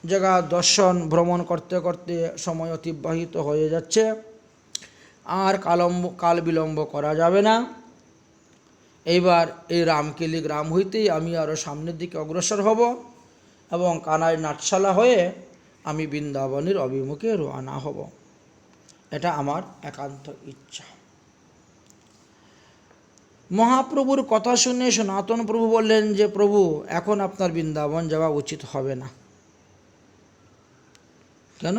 জায়গা দর্শন ভ্রমণ করতে করতে সময় অতিবাহিত হয়ে যাচ্ছে, আর কাল বিলম্ব করা যাবে না। এইবার এই রামকেলি গ্রাম হইতেই আমি আরও সামনের দিকে অগ্রসর হব এবং কানাই নাটশালা হয়ে আমি বৃন্দাবনের অভিমুখে রওনা হব। এটা আমার একান্ত ইচ্ছা। মহাপ্রভুর কথা শুনে সনাতন প্রভু বললেন যে, প্রভু, এখন আপনার বৃন্দাবন যাওয়া উচিত হবে না। কেন?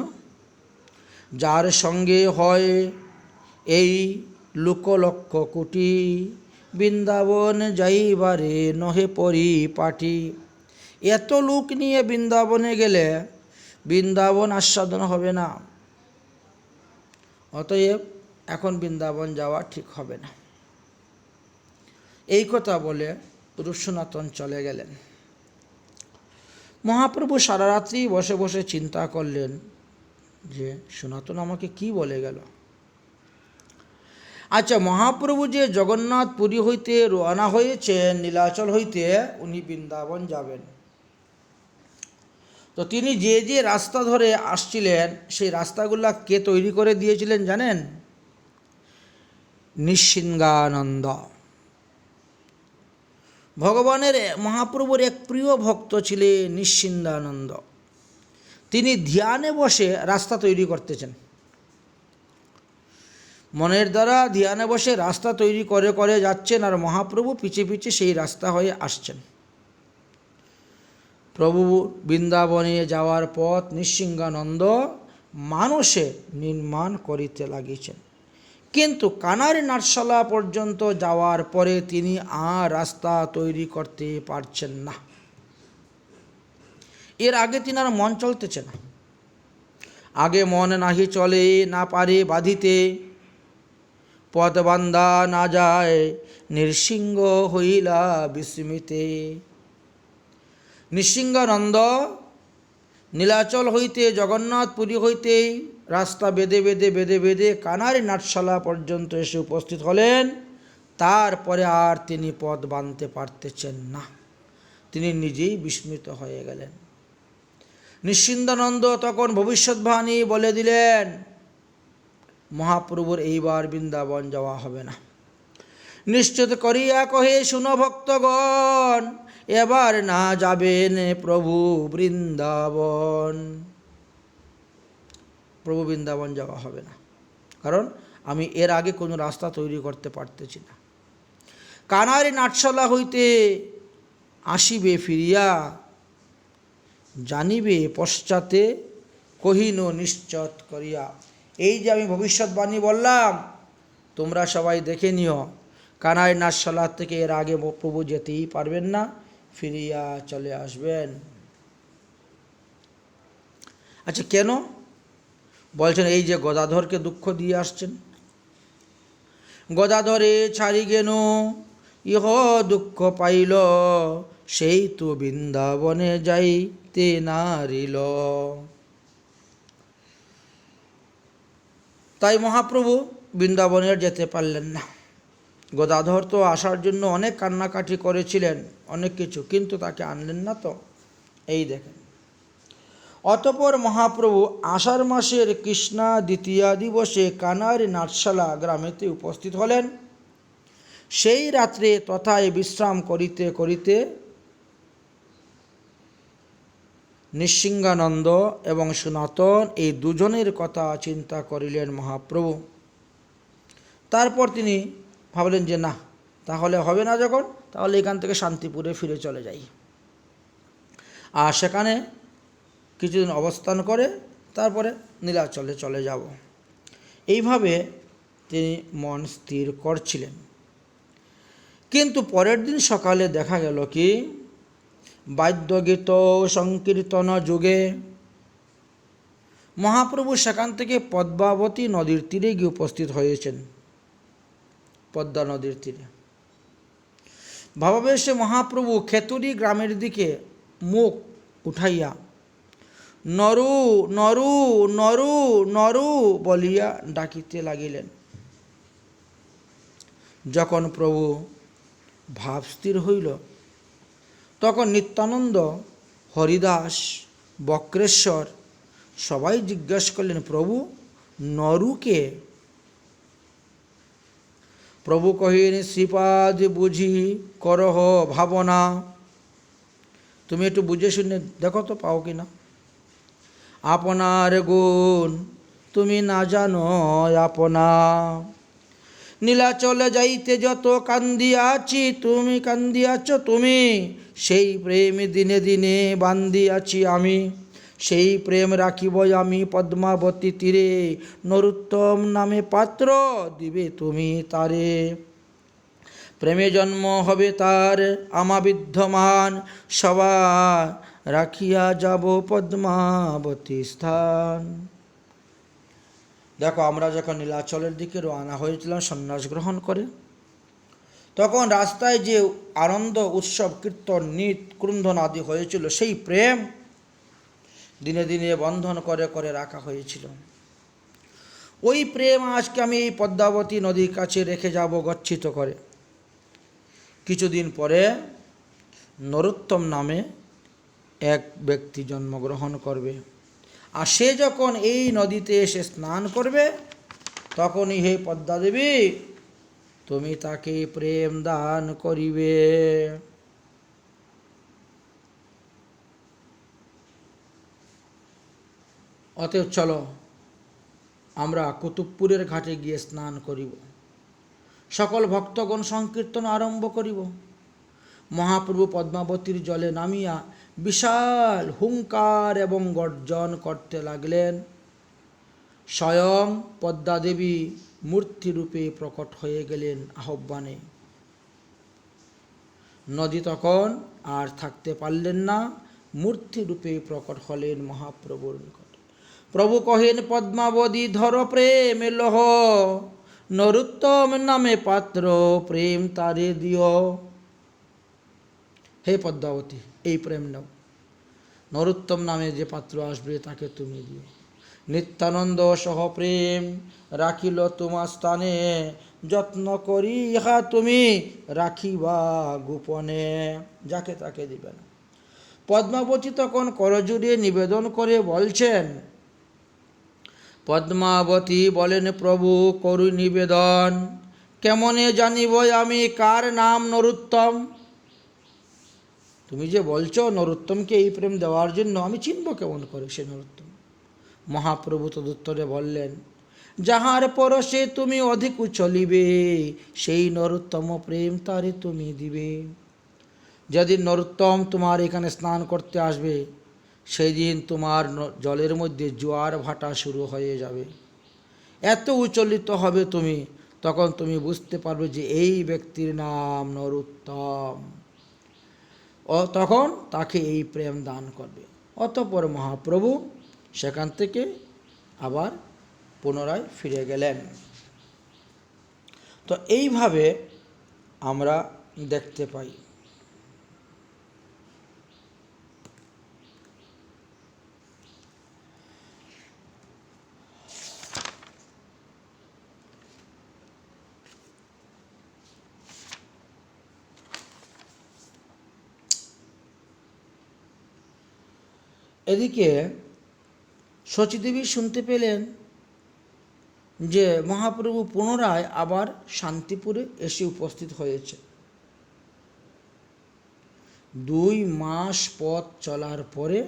যার সঙ্গে হয় এই লোকলক্ষ কোটি, বৃন্দাবন যাইবারে নহে পরিপাটি। এত লোক নিয়ে বৃন্দাবনে গেলে বৃন্দাবন আস্বাদন হবে না, অতএব এখন বৃন্দাবন যাওয়া ঠিক হবে না। এই কথা বলে রূপ সনাতন চলে গেলেন। মহাপ্রভু সারা রাত্রি বসে বসে চিন্তা করলেন যে সনাতন আমাকে কি বলে গেল। আচ্ছা, মহাপ্রভু যে জগন্নাথ পুরী হইতে রওনা হয়েছেন নীলাচল হইতে, উনি বৃন্দাবন যাবেন। তো তিনি যে যে রাস্তা ধরে আসছিলেন সেই রাস্তাগুলা কে তৈরি করে দিয়েছিলেন জানেন? নৃসিংহানন্দ। ভগবানের মহাপ্রভুর এক প্রিয় ভক্ত ছিলেন নৃসিংহানন্দ। তিনি ধ্যানে বসে রাস্তা তৈরি করতেছেন। মনের দ্বারা ধ্যানে বসে রাস্তা তৈরি করে করে যাচ্ছেন, আর মহাপ্রভু পিছে পিছে সেই রাস্তা হয়ে আসছেন। প্রভু বৃন্দাবনে যাওয়ার পথ নৃসিংহানন্দ মানুষে নির্মাণ করিতে লাগিয়েছেন, কিন্তু কানারি নাটশালা পর্যন্ত যাওয়ার পরে তিনি আর রাস্তা তৈরি করতে পারছেন না। এর আগে তিনার মন চলতেছে না। আগে মন নাহি চলে, না পারে বাঁধিতে, পথ বান্ধা না যায়, নৃসিংহ হইলা বিস্মিতে। নৃসিংহানন্দ নীলাচল হইতে জগন্নাথপুরী হইতেই রাস্তা বেঁধে বেঁধে বেঁধে বেঁধে কানারি নাটশালা পর্যন্ত এসে উপস্থিত হলেন। তারপরে আর তিনি পদ বাঁধতে পারতেছেন না, তিনি নিজেই বিস্মিত হয়ে গেলেন। নিশ্চিন্দানন্দ তখন ভবিষ্যৎবাণী বলে দিলেন, মহাপ্রভুর এইবার বৃন্দাবন যাওয়া হবে না। নিশ্চিত করিয়া কহে শুনো ভক্তগণ, এবার না যাবেন প্রভু বৃন্দাবন। প্রভু বৃন্দাবন যাওয়া হবে না, কারণ আমি এর আগে কোনো রাস্তা তৈরি করতে পারতেছি না। কানারি নাটশালা হইতে আসিবে ফিরিয়া, জানিবে পশ্চাতে কহিন নিশ্চত করিয়া। এই যে আমি ভবিষ্যৎবাণী বললাম, তোমরা সবাই দেখে নিও, কানাই নাটশালা থেকে এর আগে প্রভু যেতেই পারবেন না, ফিরিয়া চলে আসবেন। আচ্ছা, কেন বলছেন? এই যে গদাধরকে দুঃখ দিয়ে আসছেন, গদাধরে ছাড়ি গেন ইহ দুঃখ পাইল, সেই তো বৃন্দাবনে যাইতে নারিল। তাই মহাপ্রভু বৃন্দাবনে যেতে পারলেন না। গদাধর তো আসার জন্য অনেক কান্নাকাটি করেছিলেন, অনেক কিছু, কিন্তু তাকে আনলেন না। তো এই দেখেন, অতঃপর মহাপ্রভু আষাঢ় মাসের কৃষ্ণা দ্বিতীয়া দিবসে কানার নাটশালা গ্রামেতে উপস্থিত হলেন। সেই রাত্রে তথায় বিশ্রাম করিতে করিতে নৃসিংহানন্দ এবং সনাতন এই দুজনের কথা চিন্তা করিলেন মহাপ্রভু। তারপর তিনি ভাবলেন যে না, তাহলে হবে না, যখন তাহলে এখান থেকে শান্তিপুরে ফিরে চলে যাই, আর সেখানে কিছুদিন অবস্থান করে তারপরে নীলাচলে চলে যাব। এইভাবে তিনি মন স্থির করছিলেন। কিন্তু পরের দিন সকালে দেখা গেল কি, বাদ্যগীত সংকীর্তন যুগে মহাপ্রভু সেখান থেকে পদ্মাবতী নদীর তীরে গিয়ে উপস্থিত হয়েছেন। পদ্মা নদীর তীরে ভাবাবেশে মহাপ্রভু খেতুরি গ্রামের দিকে মুখ উঠাইয়া নরু নরু নরু নরু বলিয়া ডাকিতে লাগিলেন। যখন প্রভু ভাব স্থির হইল, তখন নিত্যানন্দ, হরিদাস, বক্রেশ্বর সবাই জিজ্ঞেস করলেন, প্রভু নরুকে? প্রভু কহিলেন, শ্রীপাদ বুঝি করহ ভাবনা। তুমি একটু বুঝে শুনে দেখো তো পাও কিনা। আপনার গুণ তুমি না জানো আপনা, নীলাচলে যাইতে যত কান্দিয়াছি তুমি, কান্দিয়াছ তুমি, সেই প্রেম দিনে দিনে বান্দিয়াছি আমি। সেই প্রেম রাখিব আমি পদ্মাবতী তীরে, নরোত্তম নামে পাত্র দিবে তুমি তারে। প্রেমে জন্ম হবে তার আমা বিদ্যমান, সবার রাখিয়া যাব পদ্মাবতী স্থান। দেখো, আমরা যখন নীলাচলের দিকে রওনা হয়েছিলাম সন্ন্যাস গ্রহণ করে, তখন রাস্তায় যে আনন্দ উৎসব কীর্তন নৃত্য ক্রুন্ধন আদি হয়েছিল, সেই প্রেম দিনে দিনে বন্ধন করে করে রাখা হয়েছিল। ওই প্রেম আজকে আমি এই পদ্মাবতী নদীর কাছে রেখে যাব গচ্ছিত করে। কিছুদিন পরে নরোত্তম নামে এক ব্যক্তি জন্মগ্রহণ করবে, আর সে যখন এই নদীতে এসে স্নান করবে, তখনই হে পদ্মা দেবী তুমি তাকে প্রেম দান করিবে। অতএব চলো আমরা কুতুবপুরের ঘাটে গিয়ে স্নান করিব, সকল ভক্তগণ সংকীর্তন আরম্ভ করিব। মহাপ্রভু পদ্মাবতীর জলে নামিয়া বিশাল হুঙ্কার এবং গর্জন করতে লাগলেন। স্বয়ং পদ্মাদেবী মূর্তিরূপে প্রকট হয়ে গেলেন আহ্বানে। নদী তখন আর থাকতে পারলেন না, মূর্তিরূপে প্রকট হলেন মহাপ্রভুর নিকট। প্রভু কহেন, পদ্মাবতী ধর প্রেম লহ, নরোত্তম নামে পাত্র প্রেম তারে দিও। হে পদ্মাবতী, এই প্রেম নাও, নরোত্তম নামে যে পাত্র আসবে তাকে তুমি দিও। নিত্যানন্দ সহ প্রেম রাখিল তোমার স্থানে, যত্ন করি ইহা তুমি রাখিবা গোপনে, যাকে তাকে দিবে না। পদ্মাবতী তখন করজোড়ে নিবেদন করে বলছেন, পদ্মাবতী বলেন, প্রভু করু নিবেদন, কেমনে জানিব আমি কার নাম নরোত্তম? তুমি যে বলছো নরোত্তমকে এই প্রেম দেওয়ার জন্য, আমি চিনব কেমন করে সে নরোত্তম? মহাপ্রভু তদুত্তরে বললেন, যাহার পরশে তুমি অধিক চলিবে, সেই নরোত্তম প্রেম তারে তুমি দিবে। যেদিন নরোত্তম তোমার এখানে স্নান করতে আসবে, সেই দিন তোমার জলের মধ্যে জোয়ার ভাটা শুরু হয়ে যাবে। এত উচ্চলিত হবে তুমি, তখন তুমি বুঝতে পারবে যে এই ব্যক্তির নাম নরোত্তম, ও তখন তাকে এই প্রেম দান করবে। অতঃপর মহাপ্রভু সেখান থেকে আবার পুনরায় ফিরে গেলেন। তো এইভাবে আমরা দেখতে পাই। এদিকে শচীদেবী শুনতে পেলেন যে মহাপ্রভু পুনরায় আবার শান্তিপুরে এসে উপস্থিত হয়েছে। 2 মাস পথ চলার পরে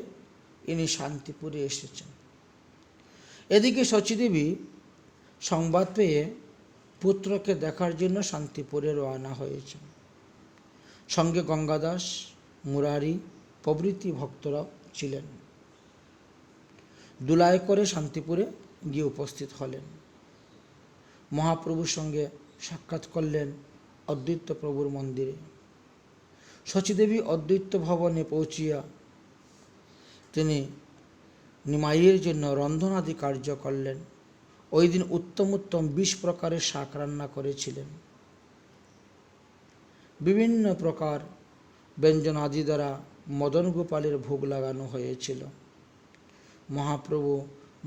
ইনি শান্তিপুরে এসেছেন। এদিকে শচীদেবী সংবাদ পেয়ে পুত্রকে দেখার জন্য শান্তিপুরে রওনা হয়েছেন। সঙ্গে গঙ্গাদাস, মুরারি প্রভৃতি ভক্তরা ছিলেন। দুলায় করে শান্তিপুরে গিয়ে উপস্থিত হলেন। মহাপ্রভুর সঙ্গে সাক্ষাৎ করলেন অদ্বৈত প্রভুর মন্দিরে। শচীদেবী অদ্বৈত ভবনে পৌঁছিয়া তিনি নিমাইয়ের জন্য রন্ধনাদি কার্য করলেন। ওই দিন উত্তম উত্তম 20 প্রকারের শাক রান্না করেছিলেন। বিভিন্ন প্রকার ব্যঞ্জন আদি দ্বারা মদন গোপালের ভোগ লাগানো হয়েছিল। মহাপ্রভু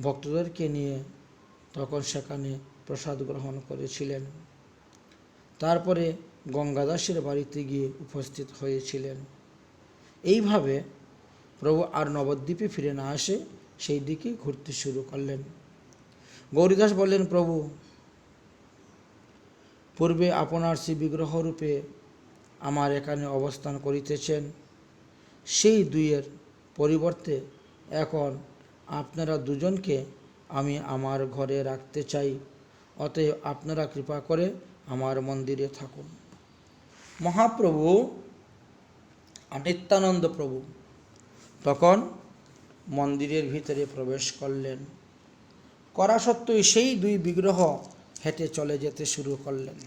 ভক্তদেরকে নিয়ে তখন সেখানে প্রসাদ গ্রহণ করেছিলেন। তারপরে গঙ্গাদাসের বাড়িতে গিয়ে উপস্থিত হয়েছিলেন। এইভাবে প্রভু আর নবদ্বীপে ফিরে না আসে সেই দিকে ঘুরতে শুরু করলেন। গৌরীদাস বললেন, প্রভু পূর্বে আপনার শ্রী বিগ্রহরূপে আমার এখানে অবস্থান করিতেছেন, সেই দুইয়ের পরিবর্তে এখন আপনারা দুজনকে আমি আমার ঘরে রাখতে চাই। অতএব আপনারা কৃপা করে আমার মন্দিরে থাকুন। মহাপ্রভু নিত্যানন্দ প্রভু তখন মন্দিরের ভিতরে প্রবেশ করলেন। করা সত্ত্বেও সেই 2 বিগ্রহ হেঁটে চলে যেতে শুরু করলেন।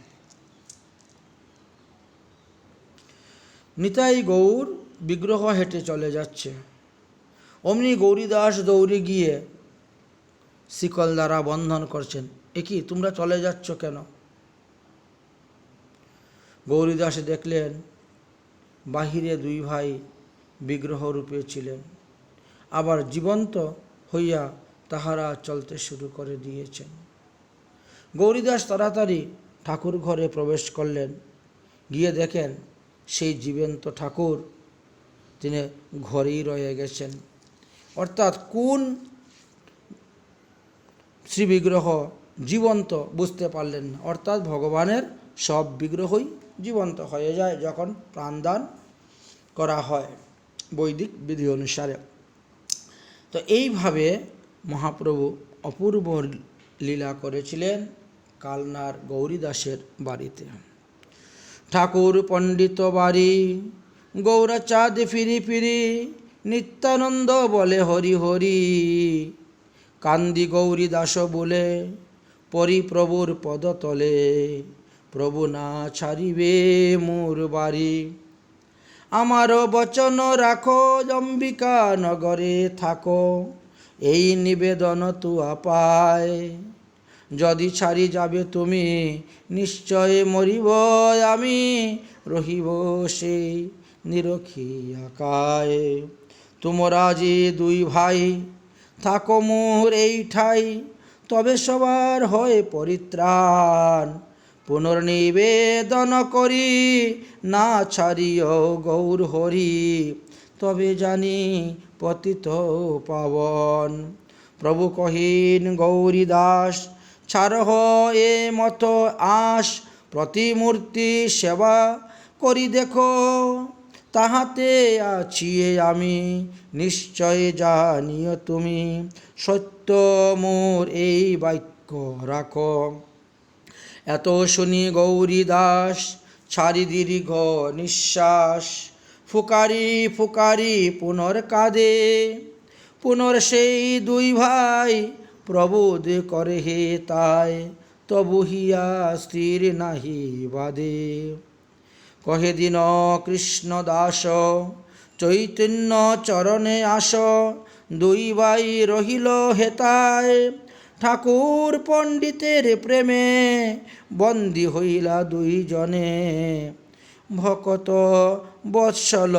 নিতাই গৌর বিগ্রহ হেঁটে চলে যাচ্ছে, অমনি গৌরীদাস দৌড়ে গিয়ে শিকল দ্বারা বন্ধন করছেন। এ কি, তোমরা চলে যাচ্ছ কেন? গৌরীদাস দেখলেন বাহিরে 2 ভাই বিগ্রহ রূপে ছিলেন, আবার জীবন্ত হইয়া তাহারা চলতে শুরু করে দিয়েছেন। গৌরীদাস তাড়াতাড়ি ঠাকুর ঘরে প্রবেশ করলেন। গিয়ে দেখেন সেই জীবন্ত ঠাকুর তিনি ঘরেই রয়ে গেছেন। অর্থাৎ কোন শ্রীবিগ্রহ জীবন্ত বুঝতে পারলেন না। অর্থাৎ ভগবানের সব বিগ্রহই জীবন্ত হয়ে যায় যখন প্রাণদান করা হয় বৈদিক বিধি অনুসারে। তো এইভাবে মহাপ্রভু অপূর্ব লীলা করেছিলেন কালনার গৌরীদাসের বাড়িতে। ঠাকুর পণ্ডিত বাড়ি গৌরাচাঁদ ফিরি ফিরি, নিত্যানন্দ বলে হরি হরি। কান্দি গৌরীদাস বলে পরি প্রভুর পদতলে, প্রভু না ছাড়িবে মোর বাড়ি। আমার বচন রাখো অম্বিকা নগরে থাকো, এই নিবেদন তুয়া পায়। যদি ছাড়ি যাবে তুমি নিশ্চয় মরিব আমি, রহিব সেই নিরখিয়া কায়। তোমরা যে 2 ভাই থাকো মোর এই ঠাই, তবে সবার হয় পরিত্রাণ। পুনর্নিবেদন করি না ছাড়িও গৌর হরি, তবে জানি পতিত পাবন। প্রভু কহিন গৌরী দাস, ছাড়হ এ মত আশ, প্রতিমূর্তি সেবা করি দেখো, তাহাতে আছি আমি নিশ্চয় জানিও তুমি, সত্য মোর এই বাক্য রাখো। এত শুনি গৌরী দাস ছাড়ি দীর্ঘ নিঃশ্বাস, ফুকারি ফুকারি পুনর কাঁদে, পুনর সেই দুই ভাই প্রবোধ করে হে তাই, তবু হিয়া স্থির নাহি বাদে। কহে দিন কৃষ্ণ দাস, চৈতন্য চরণে আস, দুই ভাই রহিল হেতায়, ঠাকুর পণ্ডিতের প্রেমে বন্দী হইলা দুইজনে, ভকত বৎসল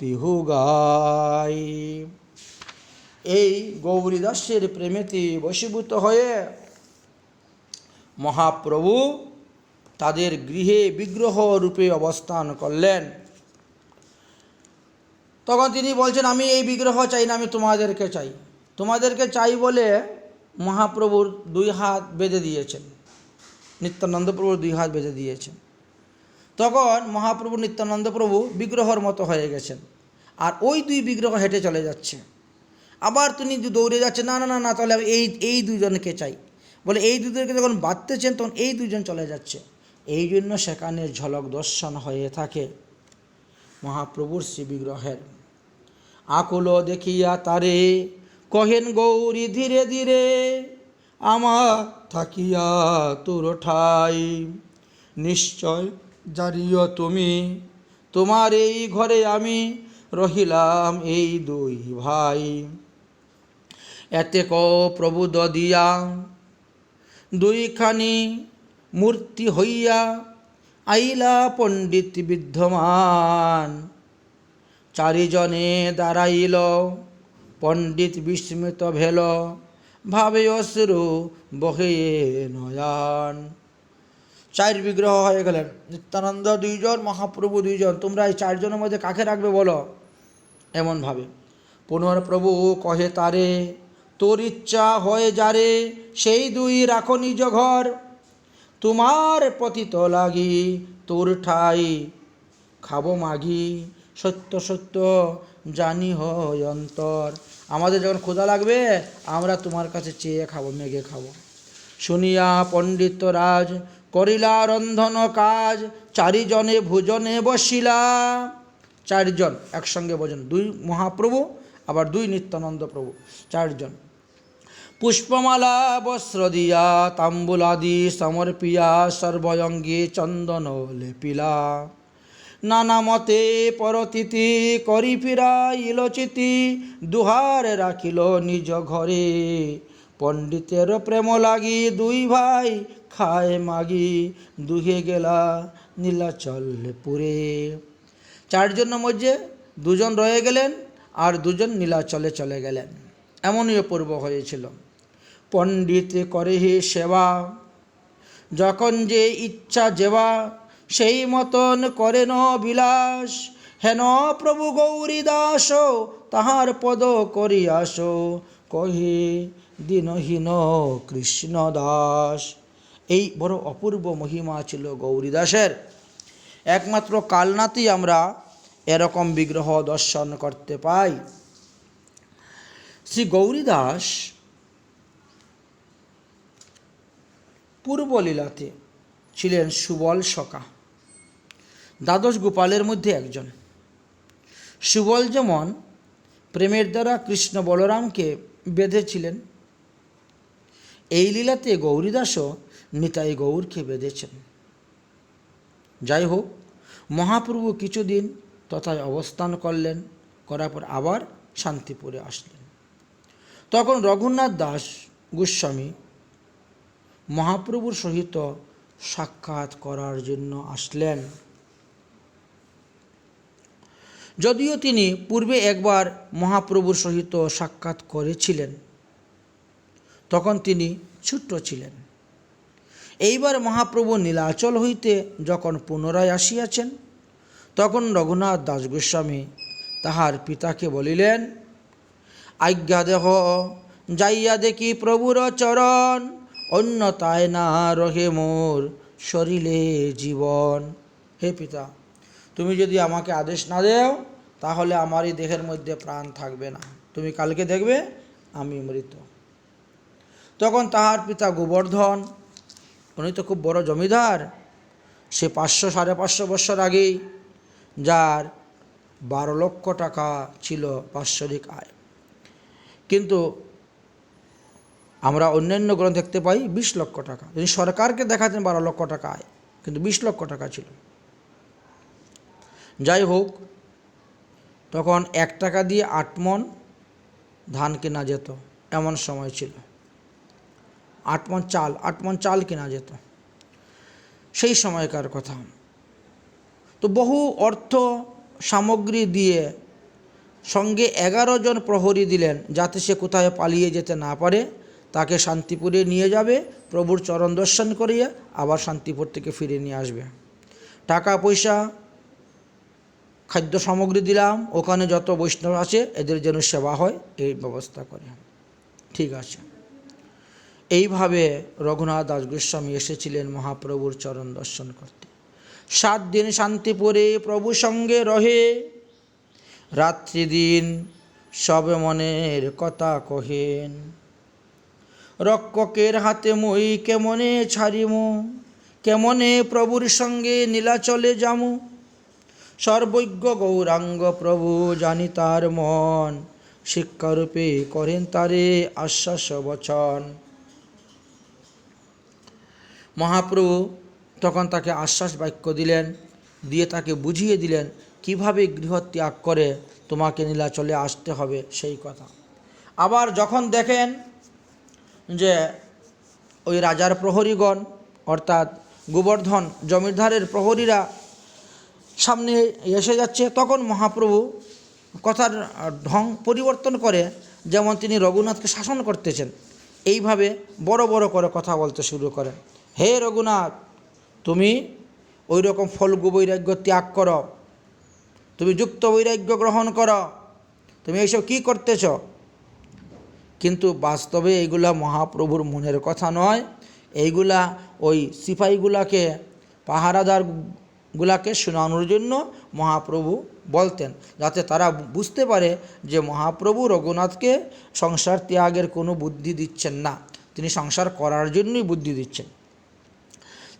তিহু গাই। এই গৌরীদাসের প্রেমেতে বশীভূত হয়ে মহাপ্রভু তাদের গৃহে বিগ্রহ রূপে অবস্থান করলেন। তখন তিনি বলছেন, আমি এই বিগ্রহ চাই না, আমি তোমাদেরকে চাই। তোমাদেরকে চাই বলে মহাপ্রভুর দুই হাত বেঁধে দিয়েছেন, নিত্যানন্দ প্রভুর দুই হাত বেঁধে দিয়েছেন। তখন মহাপ্রভু নিত্যানন্দ প্রভু বিগ্রহর মতো হয়ে গেছেন, আর ওই দুই বিগ্রহ হেঁটে চলে যাচ্ছে। আবার তিনি দৌড়ে যাচ্ছে, না না না না, তাহলে আমি এই দুজনকে চাই বলে এই দুজনকে যখন বাঁধতেছেন তখন এই দুজন চলে যাচ্ছে। এই জন্য সেখানে ঝলক দর্শন হয়ে থাকে মহাপ্রভুর শ্রী বিগ্রহের। আকুল দেখিয়া তারে কহেন গৌরী ধীরে ধীরে, আমার থাকিয়া তোর ঠাই, নিশ্চয় জানিও তুমি, তোমার এই ঘরে আমি রহিলাম এই দুই ভাই। এতে ক প্রভু দিয়া দুইখানি মূর্তি হইয়া আইলা পণ্ডিত বিদ্যমান, চারিজনে দাঁড়াইল পণ্ডিত বিস্মিত ভেল, ভাবে অশ্রু বহে নয়ন। চার বিগ্রহ হয়ে গেলেন, নিত্যানন্দ দুইজন, মহাপ্রভু দুইজন। তোমরা এই চারজনের মধ্যে কাকে রাখবে বলো, এমন ভাবে। পুনর্প্রভু কহে তারে, তোর ইচ্ছা হয়ে যারে সেই দুই রাখো নিজ ঘর, তোমার পতিত লাগি তোর ঠাই খাবো মাগি, সত্য সত্য জানি হয় অন্তর। আমাদের যখন ক্ষুধা লাগবে আমরা তোমার কাছে চেয়ে খাবো, মেঘে খাবো। শুনিয়া পণ্ডিত রাজ করিলা রন্ধন কাজ, চারিজনে ভোজনে বসিলা। চারজন একসঙ্গে ভোজন, দুই মহাপ্রভু আবার দুই নিত্যানন্দ প্রভু, চারজন। পুষ্পমালা বস্ত্র দিয়া তাম্বুলাদি সমর্পিয়া, সর্বঙ্গে চন্দন লেপিলা। নানা মতে পরতিথি করি ফিরাইল চিতি, দুহার রাখিল নিজ ঘরে, পণ্ডিতের প্রেম লাগি দুই ভাই খায় মাগি, দুহে গেলা নীলাচলপুরে। চারজনের মধ্যে দুজন রয়ে গেলেন আর দুজন নীলাচলে চলে গেলেন। এমনই পূর্ব হয়েছিল। পণ্ডিত করে হে সেবা, যখন যে ইচ্ছা যেবা, সেই মতন করেন বিলাস। হেন প্রভু গৌরী দাস তাহার পদ করিয়াস, কহে দীনহীন কৃষ্ণ দাস। এই বড় অপূর্ব মহিমা ছিল গৌরীদাসের। একমাত্র কালনাতেই আমরা এরকম বিগ্রহ দর্শন করতে পাই। শ্রী গৌরীদাস পূর্বলীলাতে ছিলেন সুবল সখা, দ্বাদশ গোপালের মধ্যে একজন। সুবল যেমন প্রেমের দ্বারা কৃষ্ণ বলরামকে বেঁধেছিলেন, এই লীলাতে গৌরীদাসও নিতাই গৌরকে বেঁধেছেন। যাই হোক, মহাপ্রভু কিছুদিন তথায় অবস্থান করলেন, করার পর আবার শান্তিপুরে আসলেন। তখন রঘুনাথ দাস গোস্বামী মহাপ্রভুর সহিত সাক্ষাৎ করার জন্য আসলেন। যদিও তিনি পূর্বে একবার মহাপ্রভুর সহিত সাক্ষাৎ করেছিলেন, তখন তিনি ছোট্ট ছিলেন। এইবার মহাপ্রভু নীলাচল হইতে যখন পুনরায় আসিয়াছেন, তখন রঘুনাথ দাস গোস্বামী তাহার পিতাকে বলিলেন, আজ্ঞা দেহ, যাইয়া দেখি প্রভুর চরণ, অন্যতায় না রহে মোর শরীরে জীবন। হে পিতা, তুমি যদি আমাকে আদেশ না দেও তাহলে আমার এই দেহের মধ্যে প্রাণ থাকবে না। তুমি কালকে দেখবে আমি মৃত। তখন তাহার পিতা গোবর্ধন, উনি তো খুব বড় জমিদার, সে 500-550 বৎসর আগেই, যার 12 লক্ষ টাকা ছিল বাৎসরিক আয়। কিন্তু আমরা অন্যান্য গ্রন্থ দেখতে পাই 20 লক্ষ টাকা। তিনি সরকারকে দেখাতেন 12 লক্ষ টাকা আয়, কিন্তু 20 লক্ষ টাকা ছিল। যাই হোক, তখন 1 টাকা দিয়ে 8 মণ ধান কেনা যেত, এমন সময় ছিল। 8 মণ চাল কেনা যেত, সেই সময়কার কথা। তো বহু অর্থ সামগ্রী দিয়ে সঙ্গে 11 জন প্রহরী দিলেন, যাতে সে কোথায় পালিয়ে যেতে না পারে। তাকে শান্তিপুরে নিয়ে যাবে, প্রভুর চরণ দর্শন করিয়ে আবার শান্তিপুর থেকে ফিরে নিয়ে আসবে। টাকা পয়সা, খাদ্য সামগ্রী দিলাম, ওখানে যত বৈষ্ণব আছে এদের যেন সেবা হয় এই ব্যবস্থা করে। ঠিক আছে। এইভাবে রঘুনাথ দাস গোস্বামী এসেছিলেন মহাপ্রভুর চরণ দর্শন করতে। 7 দিন শান্তিপুরে প্রভু সঙ্গে রহে, রাত্রি দিন সবে মনের কথা কহেন। রক্ষকের হাতে মই কেমনে ছাড়িমু, কেমনে প্রভুর সঙ্গে নীলাচলে যামু। সর্বজ্ঞ গৌরাঙ্গ প্রভু জানি তার মন, শিক্ষারূপে করেন তারে আশ্বাস বচন। মহাপ্রভু তখন তাকে আশ্বাস বাক্য দিলেন, দিয়ে তাকে বুঝিয়ে দিলেন কিভাবে গৃহত্যাগ করে তোমাকে নীলাচলে আসতে হবে সেই কথা। আবার যখন দেখেন যে ওই রাজার প্রহরীগণ, অর্থাৎ গোবর্ধন জমিদারের প্রহরীরা সামনে এসে যাচ্ছে, তখন মহাপ্রভু কথার ঢং পরিবর্তন করে, যেমন তিনি রঘুনাথকে শাসন করতেছেন এইভাবে বড় বড় করে কথা বলতে শুরু করেন। হে রঘুনাথ, তুমি ওই রকম ফলগু বৈরাগ্য ত্যাগ করো, তুমি যুক্ত বৈরাগ্য গ্রহণ করো, তুমি এইসব কী করতেছ? কিন্তু বাস্তবে এইগুলা মহাপ্রভুর মনের কথা নয়, এইগুলা ওই সিপাহীগুলাকে, পাহারাদারগুলাকে শোনানোর জন্য মহাপ্রভু বলতেন, যাতে তারা বুঝতে পারে যে মহাপ্রভু রঘুনাথকে সংসার ত্যাগের কোনো বুদ্ধি দিচ্ছেন না, তিনি সংসার করার জন্যই বুদ্ধি দিচ্ছেন।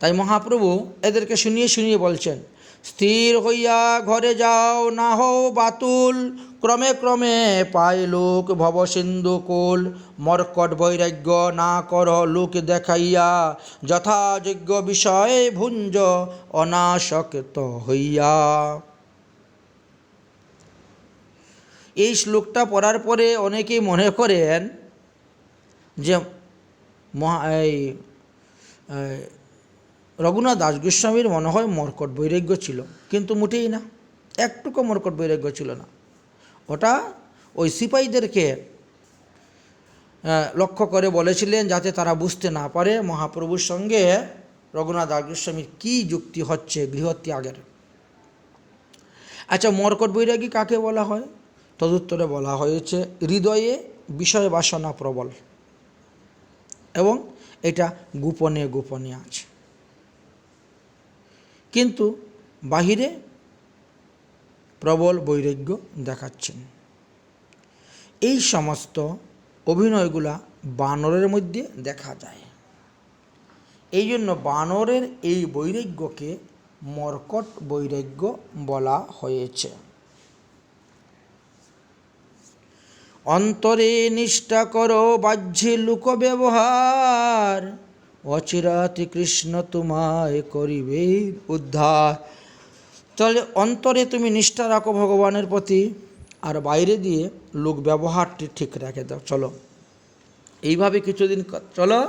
তাই মহাপ্রভু এদেরকে শুনিয়ে শুনিয়ে বলছেন, স্থির হইয়া ঘরে যাও, না হও বাতুল, ক্রমে ক্রমে পায় লোক ভবসিন্ধু কুল। মর্কট বৈরাগ্য না কর লোক দেখাইয়া, যথাযোগ্য বিষয়ে ভুঞ্জ অনাসক্ত হইয়া। এই শ্লোকটা পড়ার পরে অনেকেই মনে করেন যে রঘুনাথ দাস গোস্বামীর মনে হয় মর্কট বৈরাগ্য ছিল, কিন্তু মোটেই না, একটুকু মর্কট বৈরাগ্য ছিল না। ওটা ওই সিপাহীদেরকে লক্ষ্য করে বলেছিলেন, যাতে তারা বুঝতে না পারে মহাপ্রভুর সঙ্গে রঘুনাথ দাস গোস্বামীর কী যুক্তি হচ্ছে গৃহত্যাগের। আচ্ছা, মর্কট বৈরাগী কাকে বলা হয়? তদুত্তরে বলা হয়েছে, হৃদয়ে বিষয় বাসনা প্রবল এবং এটা গোপনে গোপনে আছে, কিন্তু বাহিরে প্রবল বৈরাগ্য দেখাচ্ছেন। এই সমস্ত অভিনয়গুলা বানরের মধ্যে দেখা যায়। এই জন্য বানরের এই বৈরাগ্যকে মর্কট বৈরাগ্য বলা হয়েছে। অন্তরে নিষ্ঠা করো, বাহ্যে লোক ব্যবহার, অচিরাতি কৃষ্ণ তোমায় করিবে উদ্ধার। তাহলে অন্তরে তুমি নিষ্ঠা রাখো ভগবানের প্রতি, আর বাইরে দিয়ে লোক ব্যবহারটি ঠিক রেখে দাও। চলো এইভাবে কিছুদিন চলো,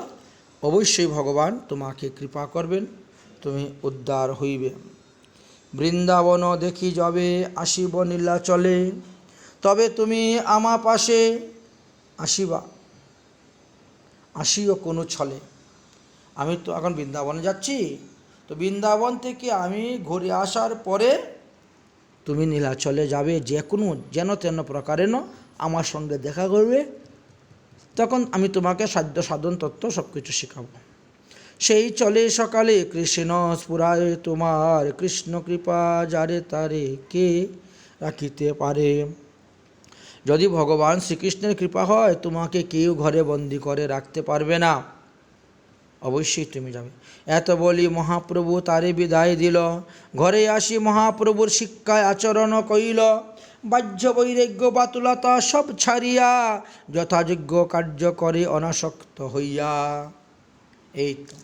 অবশ্যই ভগবান তোমাকে কৃপা করবেন, তুমি উদ্ধার হইবে। বৃন্দাবন দেখি যবে আসিব নীলাচলে, তবে তুমি আমা পাশে আসিবা, আসিও কোনো ছলে। আমি তো এখন বৃন্দাবনে যাচ্ছি, তো বৃন্দাবন থেকে আমি ঘুরে আসার পরে তুমি নীলাচলে যাবে, যে কোনো যেন তেন প্রকারেণ আমার সঙ্গে দেখা করবে, তখন আমি তোমাকে সাধ্য সাধন তত্ত্ব সব কিছু শেখাবো। সেই চলে সকালে কৃষ্ণ স্ফুরায় তোমার, কৃষ্ণ কৃপা যারে তারে কে রাখিতে পারে। যদি ভগবান শ্রীকৃষ্ণের কৃপা হয়, তোমাকে কেউ ঘরে বন্দি করে রাখতে পারবে না, অবশ্যই তুমি যাবে। এত বলি মহাপ্রভু তারে বিদায় দিল, ঘরে আসি মহাপ্রভুর শিক্ষায় আচরণ কইল। বাহ্য বৈরাগ্য বাতুলতা সব ছাড়িয়া, যথাযোগ্য কার্য করে অনাসক্ত হইয়া। এই তো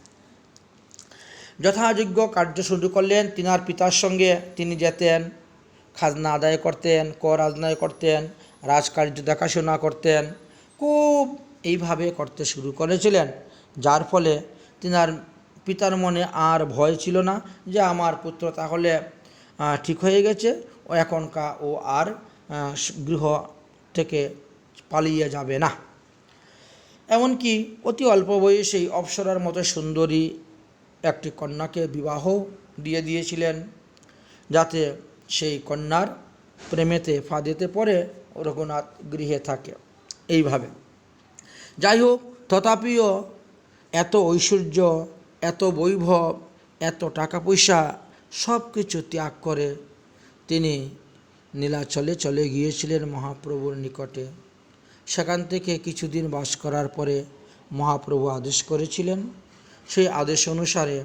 যথাযোগ্য কার্য শুরু করলেন। তিনার পিতার সঙ্গে তিনি যেতেন, খাজনা আদায় করতেন, কর আদায় করতেন, রাজকার্য দেখাশোনা করতেন, খুব এইভাবে করতে শুরু করেছিলেন। যার ফলে তিনার পিতার মনে আর ভয় ছিল না যে আমার পুত্র তাহলে ঠিক হয়ে গেছে, ও এখনকার ও আর গৃহ থেকে পালিয়ে যাবে না। এমনকি অতি অল্প বয়সেই অপ্সরার মতো সুন্দরী একটি কন্যাকে বিবাহ দিয়ে দিয়েছিলেন, যাতে সেই কন্যার প্রেমেতে ফাঁদেতে পড়ে রঘুনাথ গৃহে থাকে। এইভাবে যাই হোক, তথাপিও এত ঐশ্বর্য, এত বৈভব, এত টাকা পয়সা সব কিছু ত্যাগ করে তিনি নীলাচলে চলে গিয়েছিলেন মহাপ্রভুর নিকটে। সেখান থেকে কিছুদিন বাস করার পরে মহাপ্রভু আদেশ করেছিলেন, সেই আদেশ অনুসারে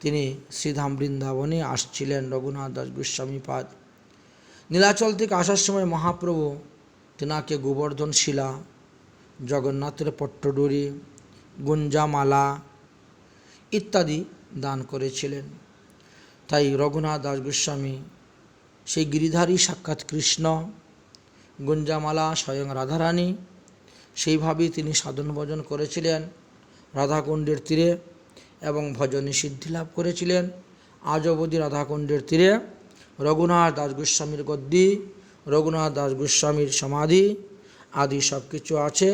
তিনি শ্রীধাম বৃন্দাবনে আসছিলেন রঘুনাথ দাস গোস্বামী পাদ। নীলাচল থেকে আসার সময় মহাপ্রভু তেনাকে গোবর্ধন শিলা, জগন্নাথের পট্টডুরি, গুঞ্জামালা ইত্যাদি দান করেছিলেন। তাই রঘুনাথ দাস গোস্বামী সেই গিরিধারী সাক্ষাৎ কৃষ্ণ, গুঞ্জামালা স্বয়ং রাধারানী, সেইভাবেই তিনি সাধন ভজন করেছিলেন রাধাকুণ্ডের তীরে এবং ভজনে সিদ্ধি লাভ করেছিলেন। আজ অবধি রাধাকুণ্ডের তীরে রঘুনাথ দাস গোস্বামীর গদ্দি, রঘুনাথ দাস গোস্বামীর সমাধি আদি সব কিছু আছে,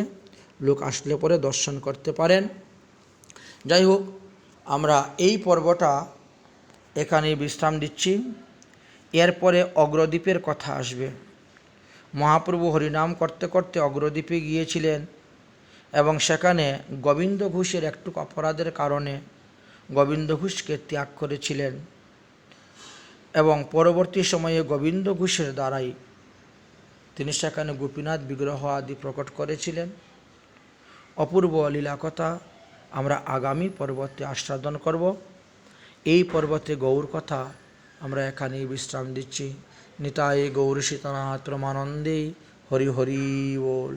লোক আসলে পরে দর্শন করতে পারেন। যাই হোক, আমরা এই পর্বটা এখানেই বিশ্রাম দিচ্ছি। এরপরে অগ্রদ্বীপের কথা আসবে। মহাপ্রভু হরিনাম করতে করতে অগ্রদ্বীপে গিয়েছিলেন এবং সেখানে গোবিন্দ ঘোষের একটু অপরাধের কারণে গোবিন্দ ঘোষকে ত্যাগ করেছিলেন এবং পরবর্তী সময়ে গোবিন্দ ঘোষের দ্বারাই তিনি সেখানে গোপীনাথ বিগ্রহ আদি প্রকট করেছিলেন। অপূর্ব লীলাকথা আমরা আগামী পর্বতে আস্বাদন করব। এই পর্বতে গৌর কথা আমরা এখানেই বিশ্রাম দিচ্ছি। নিতাই গৌর সীতানাথ প্রমানন্দে হরি হরি বল।